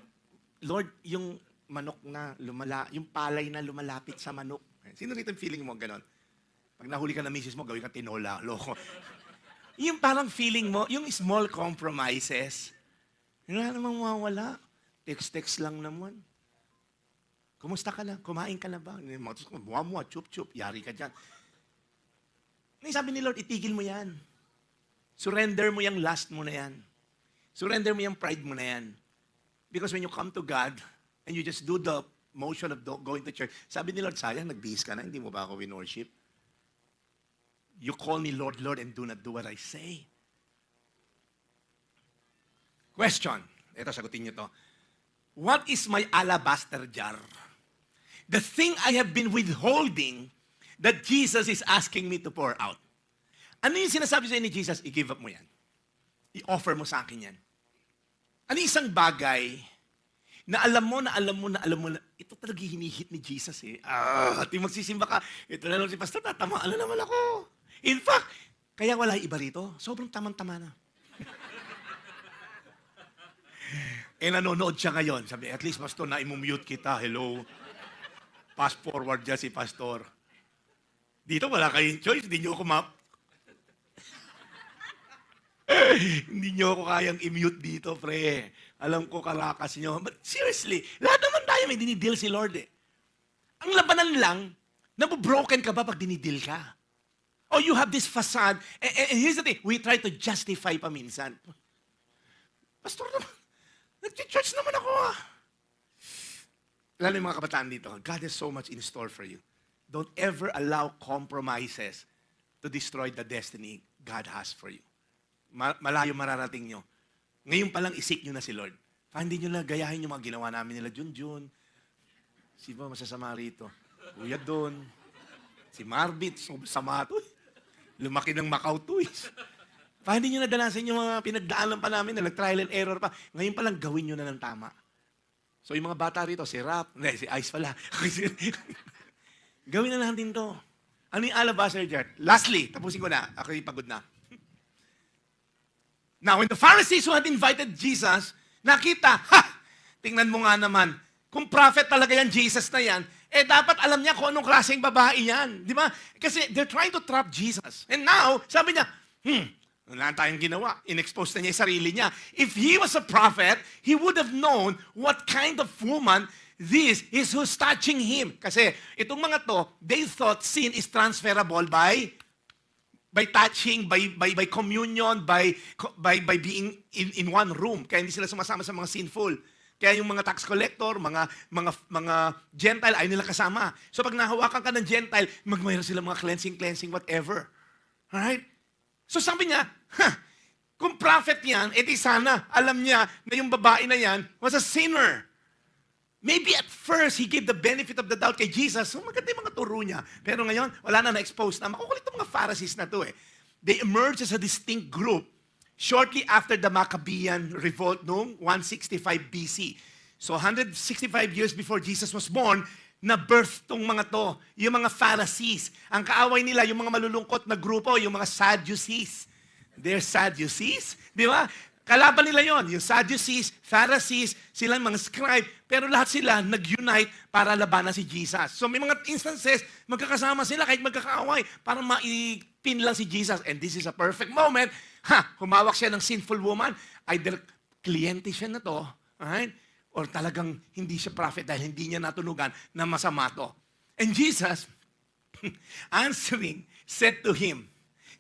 Lord, yung manok na yung palay na lumalapit sa manok. Sino rito yung feeling mo ganon? Pag nahuli ka na misis mo, gawin ka tinola, loko. Yung parang feeling mo, yung small compromises, wala namang mawawala. Text-text lang naman. Kumusta ka na? Kumain ka na ba? Buwa-muwa, chup-chup, yari ka dyan. Sabi ni Lord, itigil mo yan. Surrender mo yung lust mo na yan. Surrender mo yung pride mo na yan. Because when you come to God, and you just do the motion of going to church. Sabi ni Lord, sayang, nagbihis ka na, hindi mo ba ako in-worship? You call me Lord, Lord, and do not do what I say. Question. Ito, sagutin niyo to. What is my alabaster jar? The thing I have been withholding that Jesus is asking me to pour out. Ano yung sinasabi sa'yo ni Jesus? I-give up mo yan. I-offer mo sa akin yan. Ano isang bagay na alam mo, ito talaga hinihit ni Jesus eh. At yung magsisimba ka, ito na lang si Pastor, tatamaan na naman ako. In fact, kaya wala iba rito. Sobrang tamang-tama na. Nanonood siya ngayon. Sabi, at least Pastor, na-mute kita. Hello. Pass forward dyan si Pastor. Dito wala kayong choice. Hindi nyo ako hindi nyo ako kayang i-mute dito, pre. Alam ko kalakas nyo. But seriously, lahat naman tayo may dinidil si Lord eh. Ang labanan lang, nabobroken ka ba pag dinidil ka? Or you have this facade. And here's the thing, we try to justify pa minsan. Pastor naman, nag-church naman ako ah. Lalo yung mga kabataan dito, God has so much in store for you. Don't ever allow compromises to destroy the destiny God has for you. Malayo mararating nyo. Ngayon palang isik nyo na si Lord. Hindi nyo na gayahin yung mga ginawa namin nila Junjun. Si ba masasama rito? Kuya Don. Si Marbit. Sama to. Lumaki ng Macau to. Hindi nyo na danasin yung mga pinagdaanan pa namin na nag-trial and error pa. Ngayon palang gawin nyo na ng tama. So yung mga bata rito, si Rap, si Ice pala. Gawin na natin to. Ano yung alabaster jar? Lastly, tapusin ko na. Ako yung pagod na. Now, when the Pharisees who had invited Jesus, nakita, tingnan mo nga naman, kung prophet talaga yan, Jesus na yan, dapat alam niya kung anong klaseng babae yan. Di ba? Kasi they're trying to trap Jesus. And now, sabi niya, wala tayong ginawa. In-expose na niya yung sarili niya. If he was a prophet, he would have known what kind of woman this is who's touching him. Kasi itong mga to, they thought sin is transferable by touching, by communion, by being in one room. Kaya hindi sila sumasama sa mga sinful. Kaya yung mga tax collector, mga Gentile, ay nila kasama. So pag nahawakan ka ng Gentile, magmayroon sila mga cleansing, whatever. Alright? So sabi niya, kung prophet yan, edi sana alam niya na yung babae na yan was a sinner. Maybe at first, he gave the benefit of the doubt kay Jesus. So maganda yung mga turo niya. Pero ngayon, wala na na-expose na. Makukulit yung mga Pharisees na to eh. They emerged as a distinct group shortly after the Maccabean revolt noong 165 BC. So 165 years before Jesus was born, na-birth tong mga to. Yung mga Pharisees. Ang kaaway nila, yung mga malulungkot na grupo, yung mga Sadducees. They're Sadducees. Di ba? Kalaban nila yon, yung Sadducees, Pharisees, silang mga scribe, pero lahat sila nag-unite para labanan si Jesus. So may mga instances, magkakasama sila kahit magkakaaway para maipin lang si Jesus. And this is a perfect moment. Humawak siya ng sinful woman, either kliyente siya na to, alright? Or talagang hindi siya prophet dahil hindi niya natunugan na masama to. And Jesus, answering, said to him,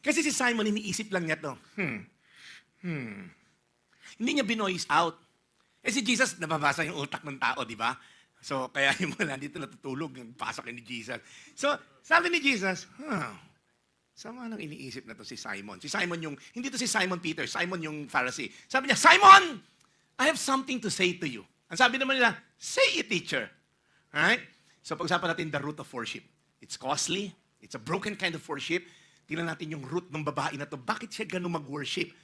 kasi si Simon, iniisip lang niya to, Hindi niya binoise out. Eh si Jesus, nababasa yung utak ng tao, di ba? So, kaya yung mga nandito natutulog, pasok ni Jesus. So, sabi ni Jesus, sama nang iniisip na to si Simon. Si Simon yung, hindi to si Simon Peter, Simon yung Pharisee. Sabi niya, Simon, I have something to say to you. Ang sabi naman nila, say it, teacher. Alright? So, pag-usapan natin the root of worship. It's costly. It's a broken kind of worship. Tingnan natin yung root ng babae na to. Bakit siya ganun mag-worship?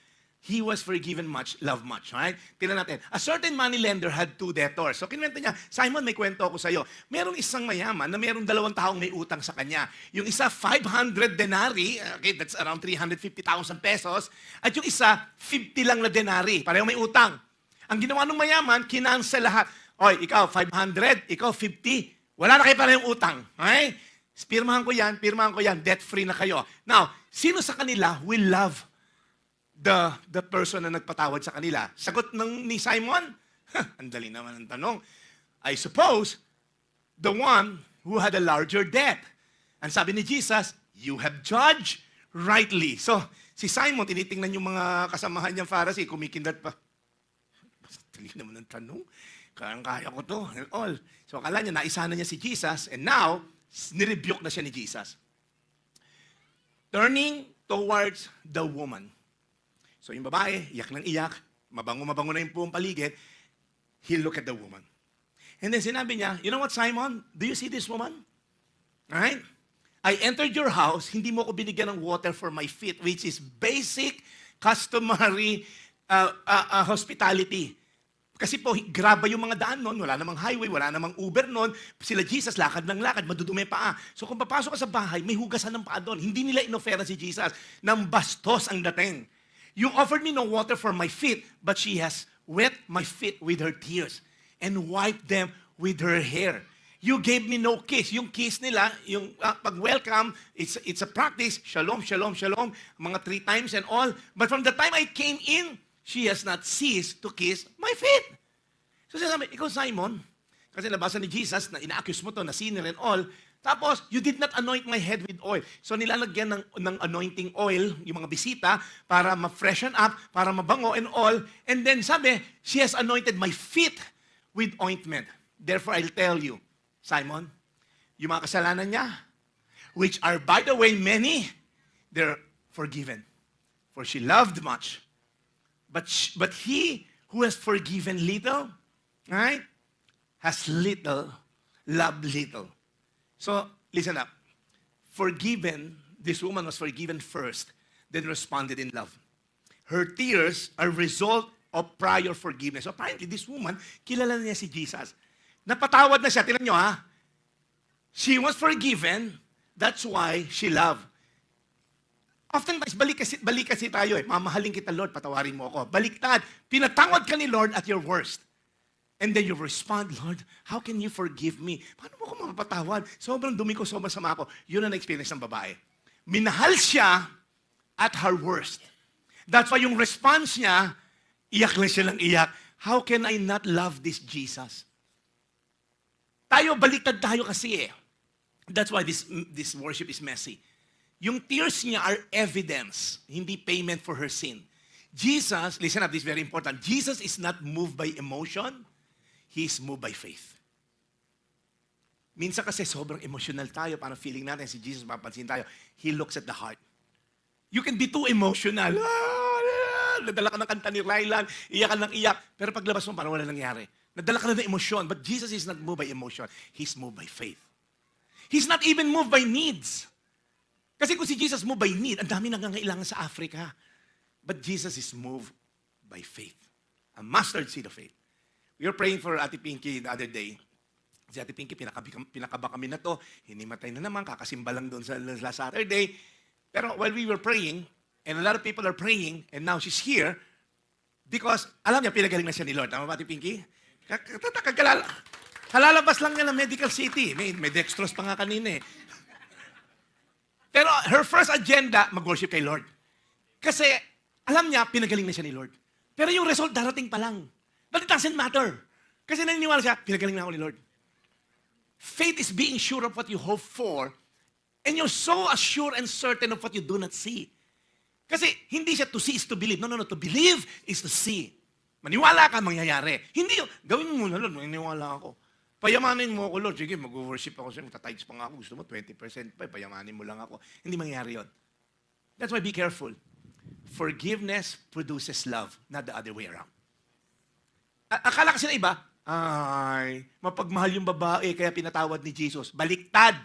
He was forgiven much, loved much. Right? Tingnan natin. A certain money lender had 2 debtors. So, kinuwento niya, Simon, may kwento ako sa'yo. Merong isang mayaman na merong 2 taong may utang sa kanya. Yung isa, 500 denarii. Okay, that's around 350,000 pesos. At yung isa, 50 lang na denarii. Pareho may utang. Ang ginawa ng mayaman, kinansel lahat. Oy, ikaw, 500. Ikaw, 50. Wala na kayo parehong utang. Okay? Pirmahan ko yan, debt-free na kayo. Now, sino sa kanila will love the person na nagpatawad sa kanila? Sagot ni Simon, ang dali naman ang tanong. I suppose, the one who had a larger debt. Ang sabi ni Jesus, you have judged rightly. So, si Simon, tinitingnan yung mga kasamahan niyang Pharisee, kumikindat pa. Dali naman ang tanong. Kaya ko to, and all. So, akala niya, naisa na niya si Jesus, and now, nirebuke na siya ni Jesus. Turning towards the woman. So yung babae, iyak ng iyak, mabango na yung buong paligid, he look at the woman. And then sinabi niya, you know what, Simon? Do you see this woman? Alright? I entered your house, hindi mo ko binigyan ng water for my feet, which is basic, customary hospitality. Kasi po, graba yung mga daan nun, wala namang highway, wala namang Uber nun, sila Jesus, lakad ng lakad, madudumi paa. So kung papasok ka sa bahay, may hugasan ng paa doon. Hindi nila inofera si Jesus, nang bastos ang dating. You offered me no water for my feet, but she has wet my feet with her tears and wiped them with her hair. You gave me no kiss. Yung kiss nila, yung pag-welcome, it's a practice. Shalom, shalom, shalom, mga 3 times and all. But from the time I came in, she has not ceased to kiss my feet. So sinasabi, ikaw Simon, kasi nabasa ni Jesus na ina-accuse mo to, na sinner and all, tapos, you did not anoint my head with oil. So, nilalagyan ng anointing oil, yung mga bisita, para ma-freshen up, para mabango and all. And then, sabi, she has anointed my feet with ointment. Therefore, I'll tell you, Simon, yung mga kasalanan niya, which are, by the way, many, they're forgiven. For she loved much. But he who has forgiven little, right, has little, loved little. So, listen up. Forgiven, this woman was forgiven first, then responded in love. Her tears are result of prior forgiveness. So apparently, this woman, kilala niya si Jesus. Napatawad na siya. Tingnan nyo ha. She was forgiven, that's why she loved. Oftentimes, balik kasi tayo eh. Mamahalin kita, Lord, patawarin mo ako. Baliktad, pinatawad ka ni Lord at your worst. And then you respond, Lord, how can you forgive me? Paano mo ako mapapatawad? Sobrang dumi ko, sobrang sama ko. Yun ang experience ng babae. Minahal siya at her worst. That's why yung response niya, iyak lang siya ng iyak. How can I not love this Jesus? Tayo, baliktad tayo kasi eh. That's why this worship is messy. Yung tears niya are evidence, hindi payment for her sin. Jesus, listen up, this is very important. Jesus is not moved by emotion. He is moved by faith. Minsan kasi sobrang emotional tayo, parang feeling natin si Jesus, mapapansin tayo. He looks at the heart. You can be too emotional. Nadala ka ng kanta ni Rylan, iyak ka ng iyak, pero paglabas mo, parang wala nangyari. Nadala ka na ng emosyon, but Jesus is not moved by emotion. He's moved by faith. He's not even moved by needs. Kasi kung si Jesus moved by need, ang dami nangangailangan sa Africa. But Jesus is moved by faith. A mustard seed of faith. We were praying for Ate Pinky the other day. Si Ate Pinky, pinakaba kami na to. Hinimatay na naman, kakasimba lang doon sa last Saturday. Pero while we were praying, and a lot of people are praying, and now she's here, because alam niya, pinagaling na siya ni Lord. Tama ba, Ate Pinky? Halalabas lang niya ng Medical City. May dextrose pa nga kanina eh. Pero her first agenda, mag-worship kay Lord. Kasi alam niya, pinagaling na siya ni Lord. Pero yung result, darating pa lang. But it doesn't matter. Kasi naniniwala siya, pinagaling na ako ni Lord. Faith is being sure of what you hope for, and you're so assured and certain of what you do not see. Kasi hindi siya to see is to believe. No. To believe is to see. Maniwala ka, mangyayari. Hindi yung, gawin mo muna, Lord, maniniwala ako. Payamanin mo ako, Lord. Sige, mag-worship ako sa'yo. Magta-tithes pa nga ako. Gusto mo, 20% pa. Payamanin mo lang ako. Hindi mangyayari yun. That's why be careful. Forgiveness produces love, not the other way around. Akala kasi na iba, ay, mapagmahal yung babae, kaya pinatawad ni Jesus. Baliktad.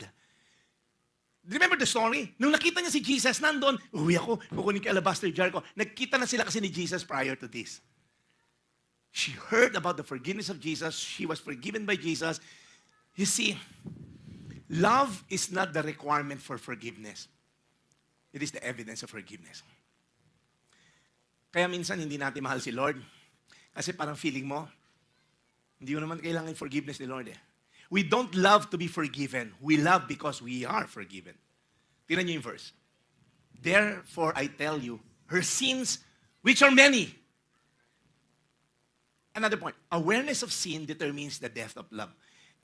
Remember the story? Nung nakita niya si Jesus, nandun, uwi ako, kukunin kay Alabaster Jar ko. Nagkita na sila kasi ni Jesus prior to this. She heard about the forgiveness of Jesus. She was forgiven by Jesus. You see, love is not the requirement for forgiveness. It is the evidence of forgiveness. Kaya minsan hindi natin mahal si Lord. Kasi parang feeling mo, hindi mo naman kailangan yung forgiveness ni Lord eh. We don't love to be forgiven. We love because we are forgiven. Tingnan niyo yung verse. Therefore I tell you, her sins, which are many. Another point, awareness of sin determines the depth of love.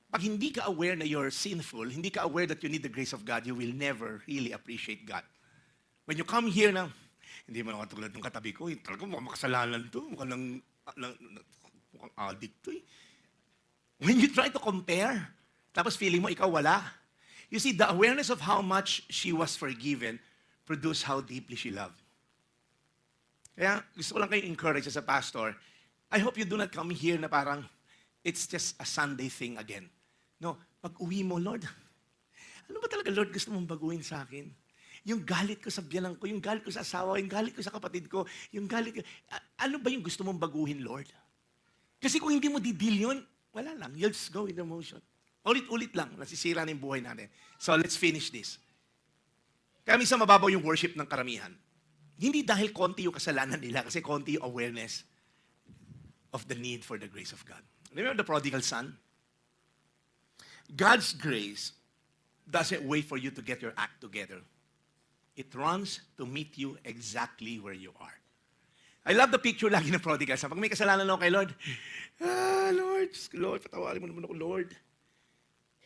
Pag hindi ka aware na you're sinful, hindi ka aware that you need the grace of God, you will never really appreciate God. When you come here na, hindi mo naman tulad ng katabi ko, talaga mukhang makasalanan to, mukhang addict to eh. When you try to compare, tapos feeling mo ikaw wala, you see, the awareness of how much she was forgiven produced how deeply she loved. Kaya gusto ko lang kayo encourage as a pastor, I hope you do not come here na parang it's just a Sunday thing again. No, pag uwi mo, Lord, ano ba talaga, Lord, gusto mong baguhin sa akin? Yung galit ko sa biyanan ko, yung galit ko sa asawa, yung galit ko sa kapatid ko, yung galit ko, ano ba yung gusto mong baguhin, Lord? Kasi kung hindi mo di-deal yun, wala lang, you'll just go in the motion. Ulit-ulit lang, nasisira na yung buhay natin. So let's finish this. Kaya minsan mababaw yung worship ng karamihan. Hindi dahil konti yung kasalanan nila, kasi konti yung awareness of the need for the grace of God. Remember the prodigal son? God's grace doesn't wait for you to get your act together. It runs to meet you exactly where you are. I love the picture lagi ng prodigal son. Pag may kasalanan ako kay Lord, Lord, patawarin mo naman ako, Lord.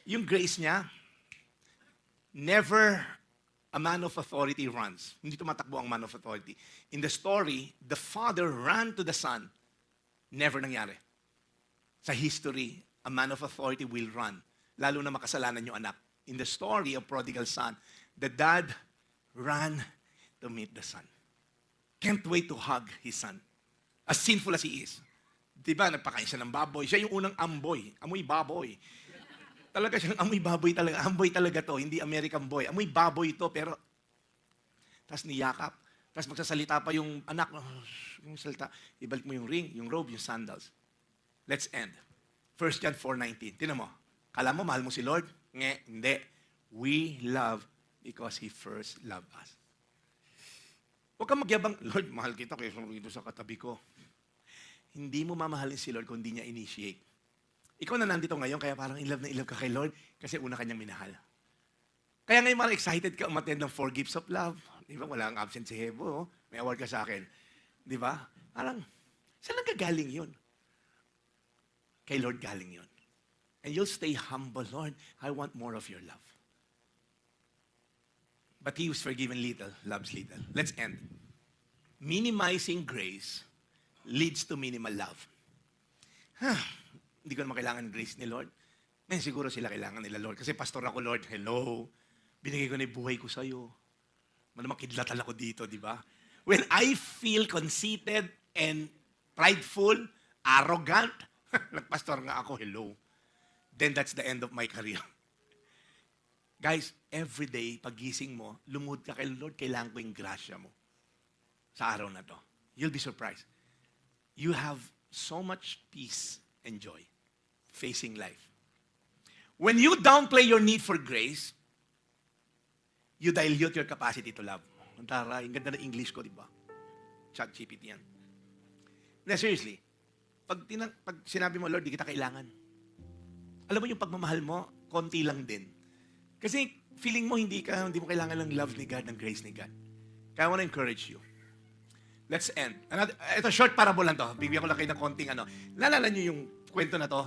Yung grace niya, never a man of authority runs. Hindi tumatakbo ang man of authority. In the story, the father ran to the son. Never nangyari. Sa history, a man of authority will run, lalo na makasalanan yung anak. In the story of prodigal son, the dad ran to meet the son. Can't wait to hug his son. As sinful as he is. Diba, nagpakain siya ng baboy. Siya yung unang amboy. Amoy baboy. Talaga siyang amoy baboy talaga. Amboy talaga to, hindi American boy. Amoy baboy to, pero tas niyakap. Tapos magsasalita pa yung anak, yung salita, ibalik mo yung ring, yung robe, yung sandals. Let's end. 1 John 4:19. Tingnan mo. Kala mo, mahal mo si Lord? Hindi. We love because He first loved us. Huwag kang magyabang, Lord, mahal kita kaya dito sa katabi ko. Hindi mo mamahalin si Lord kung hindi niya initiate. Ikaw na nandito ngayon, kaya parang in love na in love ka kay Lord kasi una kanyang minahal. Kaya ngayon parang excited ka umattend ng 4 gifts of love. Di ba? Wala ang absent si Hebo. Oh. May award ka sa akin. Di ba? Parang, saan nagkagaling yun? Kay Lord galing yun. And you'll stay humble, Lord, I want more of your love. But he who's forgiven little, loves little. Let's end. Minimizing grace leads to minimal love. Hindi ko naman kailangan ng grace ni Lord. Siguro sila kailangan nila, Lord. Kasi pastor ako, Lord. Hello. Binigay ko na yung buhay ko sa'yo. Makidlatal ako dito, di ba? When I feel conceited and prideful, arrogant, nagpastor nga ako, hello. Then that's the end of my career. Guys, every day, pagising mo, lumuhod ka kay Lord, kailangan ko yung grasya mo sa araw na to. You'll be surprised. You have so much peace and joy facing life. When you downplay your need for grace, you dilute your capacity to love. Ang taray, ang ganda ng English ko, di ba? ChatGPT yan. Na seriously, pag sinabi mo, Lord, di kita kailangan. Alam mo yung pagmamahal mo, konti lang din. Kasi feeling mo hindi mo kailangan ng love ni God, ng grace ni God. Kaya I want to encourage you. let's end. Ito, short parable lang to. Bibigyan ko lang kayo ng konting ano. Naalala niyo yung kwento na to?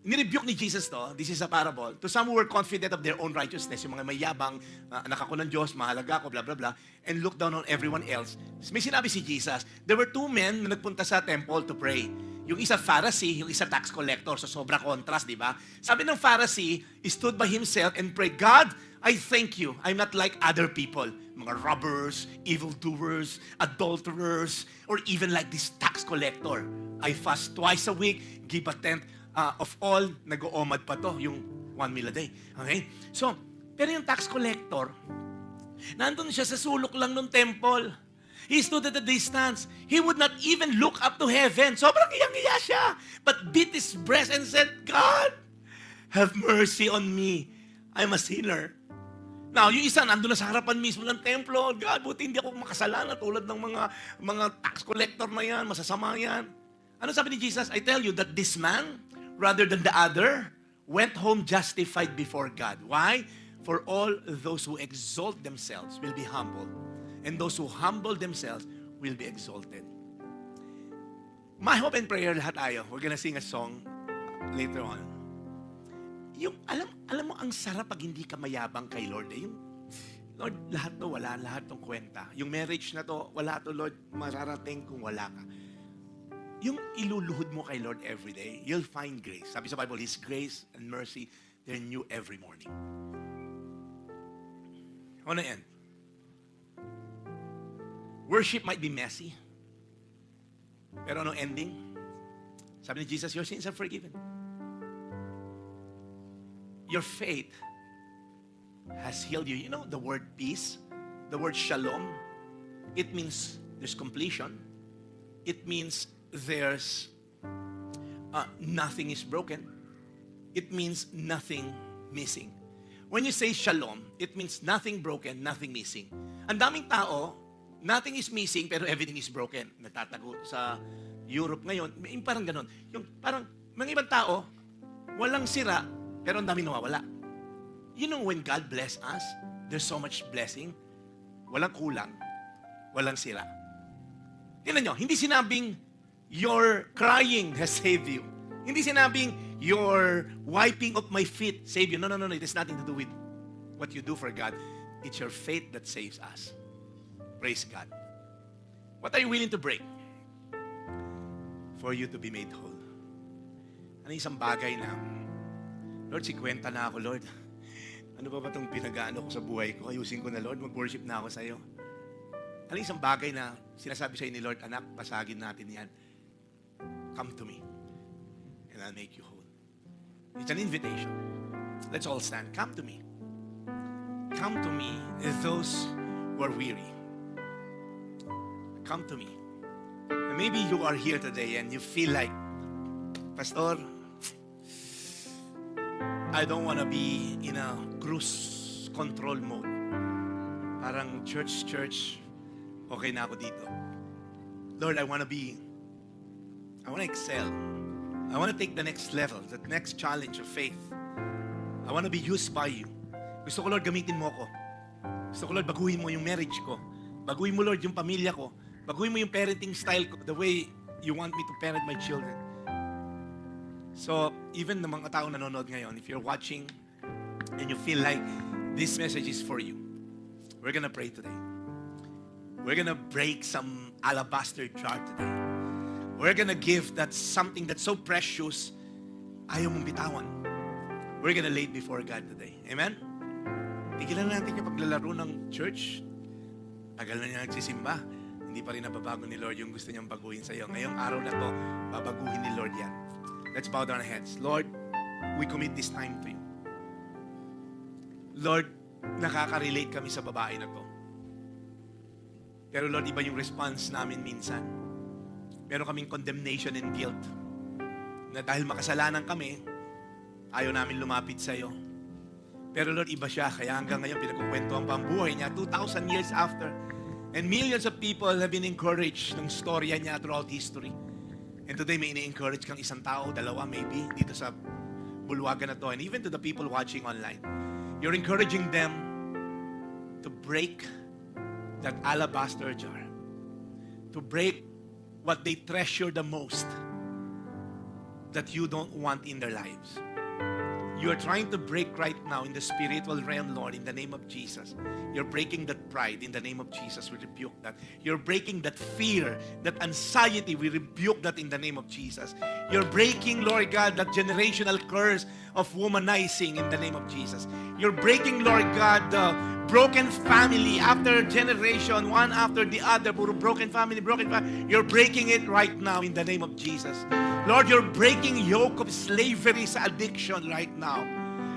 Nirebuke ni Jesus to, this is a parable, to some who were confident of their own righteousness, yung mga mayabang, anak ako ng Diyos, mahalaga ako, blah, blah, blah, and look down on everyone else. May sinabi si Jesus, there were two men na nagpunta sa temple to pray. Yung isa Pharisee, yung isa tax collector. So sobra contrast, di ba? Sabi ng Pharisee, he stood by himself and prayed, God, I thank you. I'm not like other people. Mga robbers, evildoers, adulterers, or even like this tax collector. I fast twice a week, give a tenth of all, nag-oomad pa to, yung 1 meal a day. Okay? So, pero yung tax collector, nandun siya sa sulok lang ng temple. He stood at a distance. He would not even look up to heaven. Sobrang iyang-iya siya. But beat his breast and said, God, have mercy on me. I'm a sinner. Now, yung isa, nandun na sa harapan mismo ng templo. God, buti hindi ako makasalanan tulad ng mga tax collector na yan, masasama yan. Ano sabi ni Jesus? I tell you that this man, rather than the other, went home justified before God. Why? For all those who exalt themselves will be humbled, and those who humble themselves will be exalted. My hope and prayer, lahat tayo, we're gonna sing a song later on. Yung, alam mo, ang sarap pag hindi ka mayabang kay Lord. Yung, Lord, lahat to wala, lahat tong kwenta. Yung marriage na to, wala to, Lord, mararating kung wala ka. Yung iluluhod mo kay Lord every day, you'll find grace. Sabi sa Bible, His grace and mercy, they're new every morning. I want to end. Worship might be messy. Pero ano ending? Sabi ni Jesus, your sins are forgiven. Your faith has healed you. You know the word peace, the word shalom, it means there's completion. It means there's nothing is broken. It means nothing missing. When you say shalom, it means nothing broken, nothing missing. Ang daming tao, nothing is missing pero everything is broken. Natatago sa Europe ngayon, parang ganon. Yung parang mga ibang tao, walang sira pero ang daming nawawala. You know when God bless us, there's so much blessing. Walang kulang, walang sira. Tingnan nyo, hindi sinabing your crying has saved you. Hindi sinabing your wiping of my feet saved you. No. It has nothing to do with what you do for God. It's your faith that saves us. Praise God. What are you willing to break for you to be made whole? Ano isang bagay na, Lord, 50 na ako, Lord. Ano ba itong pinag-ano ko sa buhay ko? Ayusin ko na, Lord. Mag-worship na ako sa iyo. Ano isang bagay na sinasabi sa'yo ni Lord, anak, pasagin natin yan. Come to me, and I'll make you whole. It's an invitation. Let's all stand. Come to me. Come to me, those who are weary. Come to me. And maybe you are here today and you feel like, Pastor, I don't want to be in a cruise control mode. Parang church, okay na ako dito. Lord, I want to excel. I want to take the next level, the next challenge of faith. I want to be used by you. Gusto ko, Lord, gamitin mo ako. Gusto ko, Lord, baguhin mo yung marriage ko. Baguhin mo, Lord, yung pamilya ko. Baguhin mo yung parenting style ko, the way you want me to parent my children. So, even ng mga taong nanonood ngayon, if you're watching and you feel like this message is for you, we're gonna pray today. We're gonna break some alabaster jar today. We're gonna give that something that's so precious, ayaw mong bitawan. We're gonna lay it before God today. Amen? Tigilan natin yung paglalaro ng church. Tagal na niya nagsisimba. Hindi pa rin nababago ni Lord yung gusto niyang baguhin sa iyo. Ngayong araw na to, babaguhin ni Lord yan. Let's bow down our heads. Lord, we commit this time to you. Lord, nakaka-relate kami sa babae na to. Pero Lord, iba yung response namin minsan. Meron kaming condemnation and guilt. Na dahil makasalanan kami, ayaw namin lumapit sa iyo. Pero Lord, iba siya. Kaya hanggang ngayon, pinagkukwentuhan pa ang buhay niya 2,000 years after. And millions of people have been encouraged ng storya niya throughout history. And today, may ini-encourage kang isang tao, dalawa maybe, dito sa bulwagan na to. And even to the people watching online. You're encouraging them to break that alabaster jar, to break what they treasure the most that you don't want in their lives. You are trying to break right now in the spiritual realm, Lord, in the name of Jesus. You're breaking that pride in the name of Jesus. We rebuke that. You're breaking that fear, that anxiety. We rebuke that in the name of Jesus. You're breaking, Lord God, that generational curse of womanizing in the name of Jesus. You're breaking, Lord God, the broken family after generation, one after the other. Puro broken family, broken family. You're breaking it right now in the name of Jesus. Lord, you're breaking yoke of slavery sa addiction right now.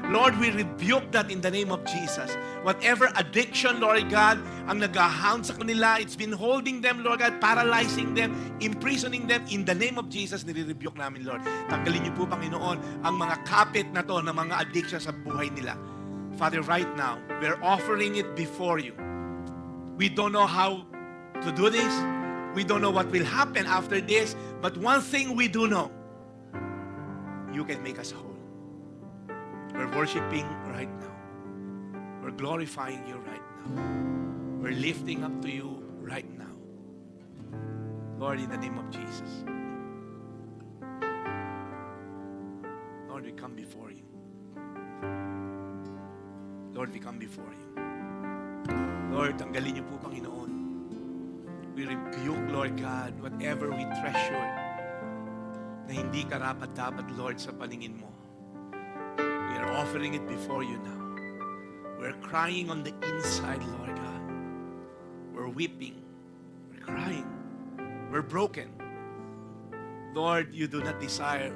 Lord, we rebuke that in the name of Jesus. Whatever addiction, Lord God, ang nag-hound sa kanila, it's been holding them, Lord God, paralyzing them, imprisoning them, in the name of Jesus, nire-rebuke namin, Lord. Tanggalin niyo po, Panginoon, ang mga kapit na to, ng mga addiction sa buhay nila. Father, right now, we're offering it before you. We don't know how to do this. We don't know what will happen after this. But one thing we do know, you can make us whole. We're worshiping right now. We're glorifying you right now. We're lifting up to you right now. Lord, in the name of Jesus. Lord, we come before you. Lord, we come before you. Lord, tanggalin niyo po, Panginoon. We rebuke, Lord God, whatever we treasure na hindi karapat-dapat, Lord, sa paningin mo. We are offering it before you now. We're crying on the inside, Lord God. We're weeping. We're crying. We're broken. Lord, you do not desire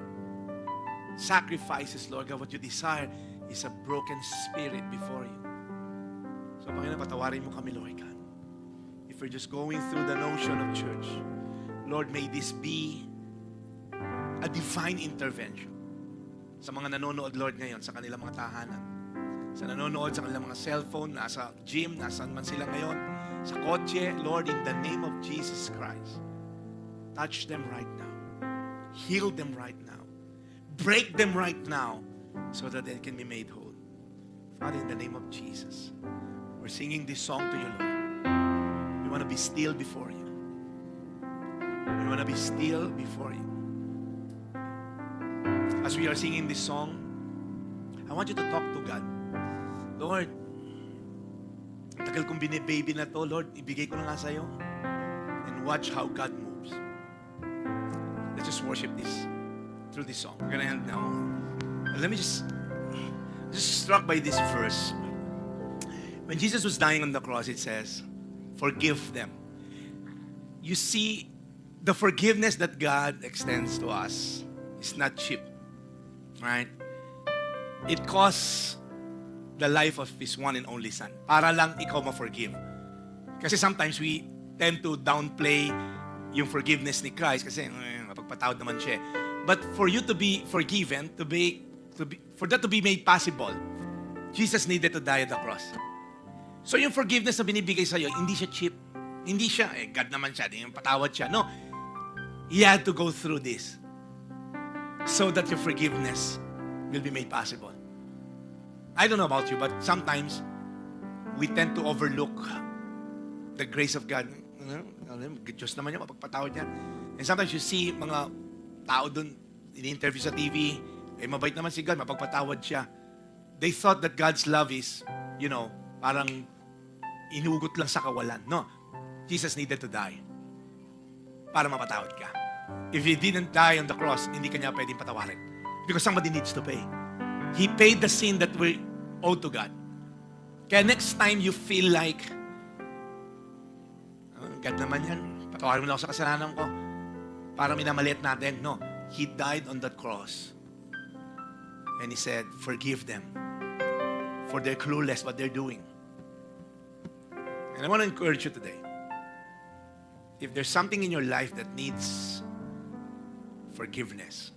sacrifices, Lord God. What you desire is a broken spirit before you. So, Panginoon, patawarin mo kami, Lord God. If we're just going through the notion of church, Lord, may this be a divine intervention sa mga nanonood, Lord, ngayon, sa kanilang mga tahanan. Sa nanonood sa kanilang mga cellphone, nasa gym, nasan man sila ngayon, sa kotse, Lord, in the name of Jesus Christ, touch them right now. Heal them right now. Break them right now so that they can be made whole. Father, in the name of Jesus, we're singing this song to you, Lord. We want to be still before you. We want to be still before you. As we are singing this song, I want you to talk to God. Lord, tagal kong binibaby na to, Lord, ibigay ko na nga sa'yo. And watch how God moves. Let's just worship this through this song. We're gonna end now. Let me just struck by this verse. When Jesus was dying on the cross, it says, forgive them. You see, the forgiveness that God extends to us is not cheap. Right? It costs the life of His one and only Son. Para lang ikaw ma-forgive. Kasi sometimes we tend to downplay yung forgiveness ni Christ kasi mapagpatawad naman siya. But for you to be forgiven, for that to be made possible, Jesus needed to die at the cross. So yung forgiveness na binibigay sa'yo, hindi siya cheap. Hindi siya, God naman siya, yung patawad siya. No. He had to go through this so that your forgiveness will be made possible. I don't know about you, but sometimes we tend to overlook the grace of God. Diyos naman yung mapagpatawad niya. And sometimes you see mga tao dun, ini-interview sa TV, mabait naman si God, mapagpatawad siya. They thought that God's love is, parang inugot lang sa kawalan. No. Jesus needed to die para mapatawad ka. If He didn't die on the cross, hindi kanya pwedeng patawarin. Because somebody needs to pay. He paid the sin that we owe to God. Kaya next time you feel like, God naman yan, patawarin mo lang ako sa kasalanan ko. Para minamaliit natin. No. He died on that cross. And He said, forgive them. For they're clueless what they're doing. And I want to encourage you today. If there's something in your life that needs forgiveness,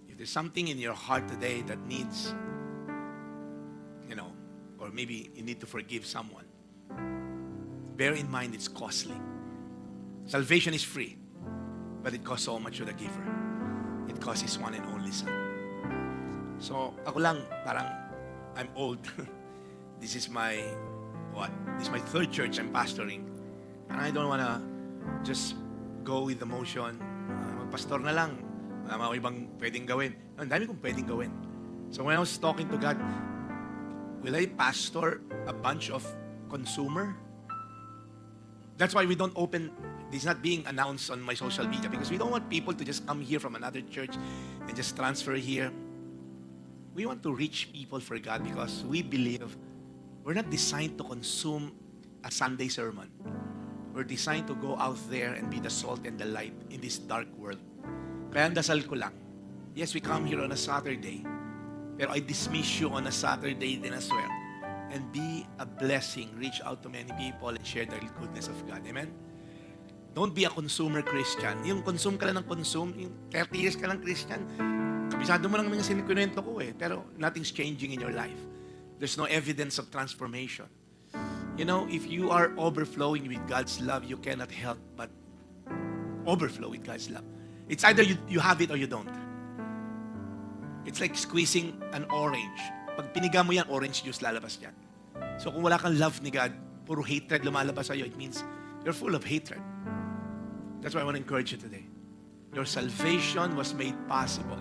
if there's something in your heart today that needs, or maybe you need to forgive someone, bear in mind it's costly. Salvation is free, but it costs so much to the giver. It costs His one and only Son. So, ako lang, parang, I'm old. This is my what? This is my third church I'm pastoring. And I don't wanna just go with the motion. Magpastor na lang. Wala mga ibang pwedeng gawin. Ang dami kong pwedeng gawin. So when I was talking to God, will I pastor a bunch of consumer? That's why we don't open, this is not being announced on my social media because we don't want people to just come here from another church and just transfer here. We want to reach people for God because we believe we're not designed to consume a Sunday sermon. We're designed to go out there and be the salt and the light in this dark world. Kaya ang dasal ko lang, yes, we come here on a Saturday, pero I dismiss you on a Saturday din as well. And be a blessing, reach out to many people and share the goodness of God. Amen? Don't be a consumer Christian. Yung consume ka lang ng consume, yung 30 years ka lang Christian, kabisado mo lang naman yung sinikunento ko pero nothing's changing in your life. There's no evidence of transformation. You know, if you are overflowing with God's love, you cannot help but overflow with God's love. It's either you have it or you don't. It's like squeezing an orange. Pag piniga mo yan, orange juice lalabas yan. So kung wala kang love ni God, puro hatred lumalabas sa'yo, it means you're full of hatred. That's why I want to encourage you today. Your salvation was made possible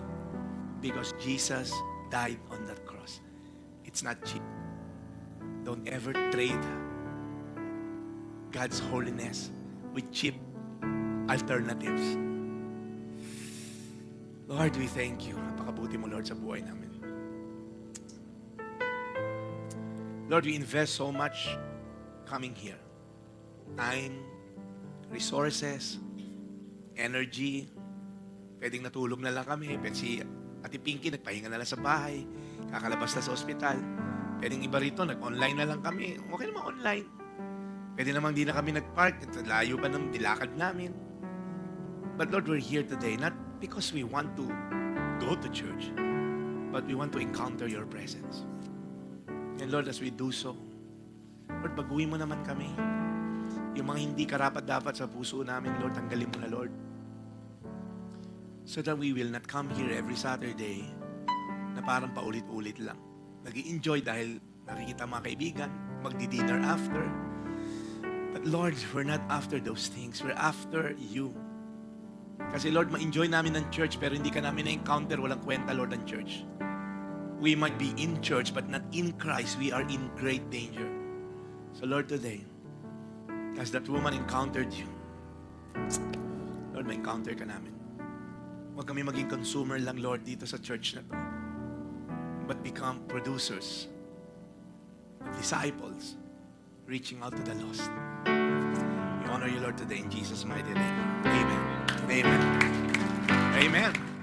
because Jesus died on that cross. It's not cheap. Don't ever trade God's holiness with cheap alternatives. Lord, we thank you. Napakabuti mo, Lord, sa buhay namin. Lord, we invest so much coming here. Time, resources, energy. Pwedeng natulog na lang kami. Pwede si Ate Pinky, nagpahinga na lang sa bahay. Kakalabas na sa ospital. Pwedeng iba rito, nag-online na lang kami. Okay naman online. Pwede namang di na kami nag-park. Layo pa ng dilakad namin. But Lord, we're here today not because we want to go to church, but we want to encounter your presence. And Lord, as we do so, Lord, baguhin mo naman kami. Yung mga hindi karapat-dapat sa puso namin, Lord, tanggalin mo na, Lord. So that we will not come here every Saturday na parang paulit-ulit lang. Nag-i-enjoy dahil nakikita mga kaibigan, magdi-dinner after. But Lord, we're not after those things. We're after you. Kasi Lord, ma-enjoy namin ng church pero hindi ka namin na-encounter, walang kwenta, Lord, ang church. We might be in church but not in Christ. We are in great danger. So Lord, today, as that woman encountered you, Lord, ma-encounter ka namin. Huwag kami maging consumer lang, Lord, dito sa church na to. But become producers, disciples, reaching out to the lost. We honor you, Lord, today in Jesus' mighty name. Amen. Amen. Amen.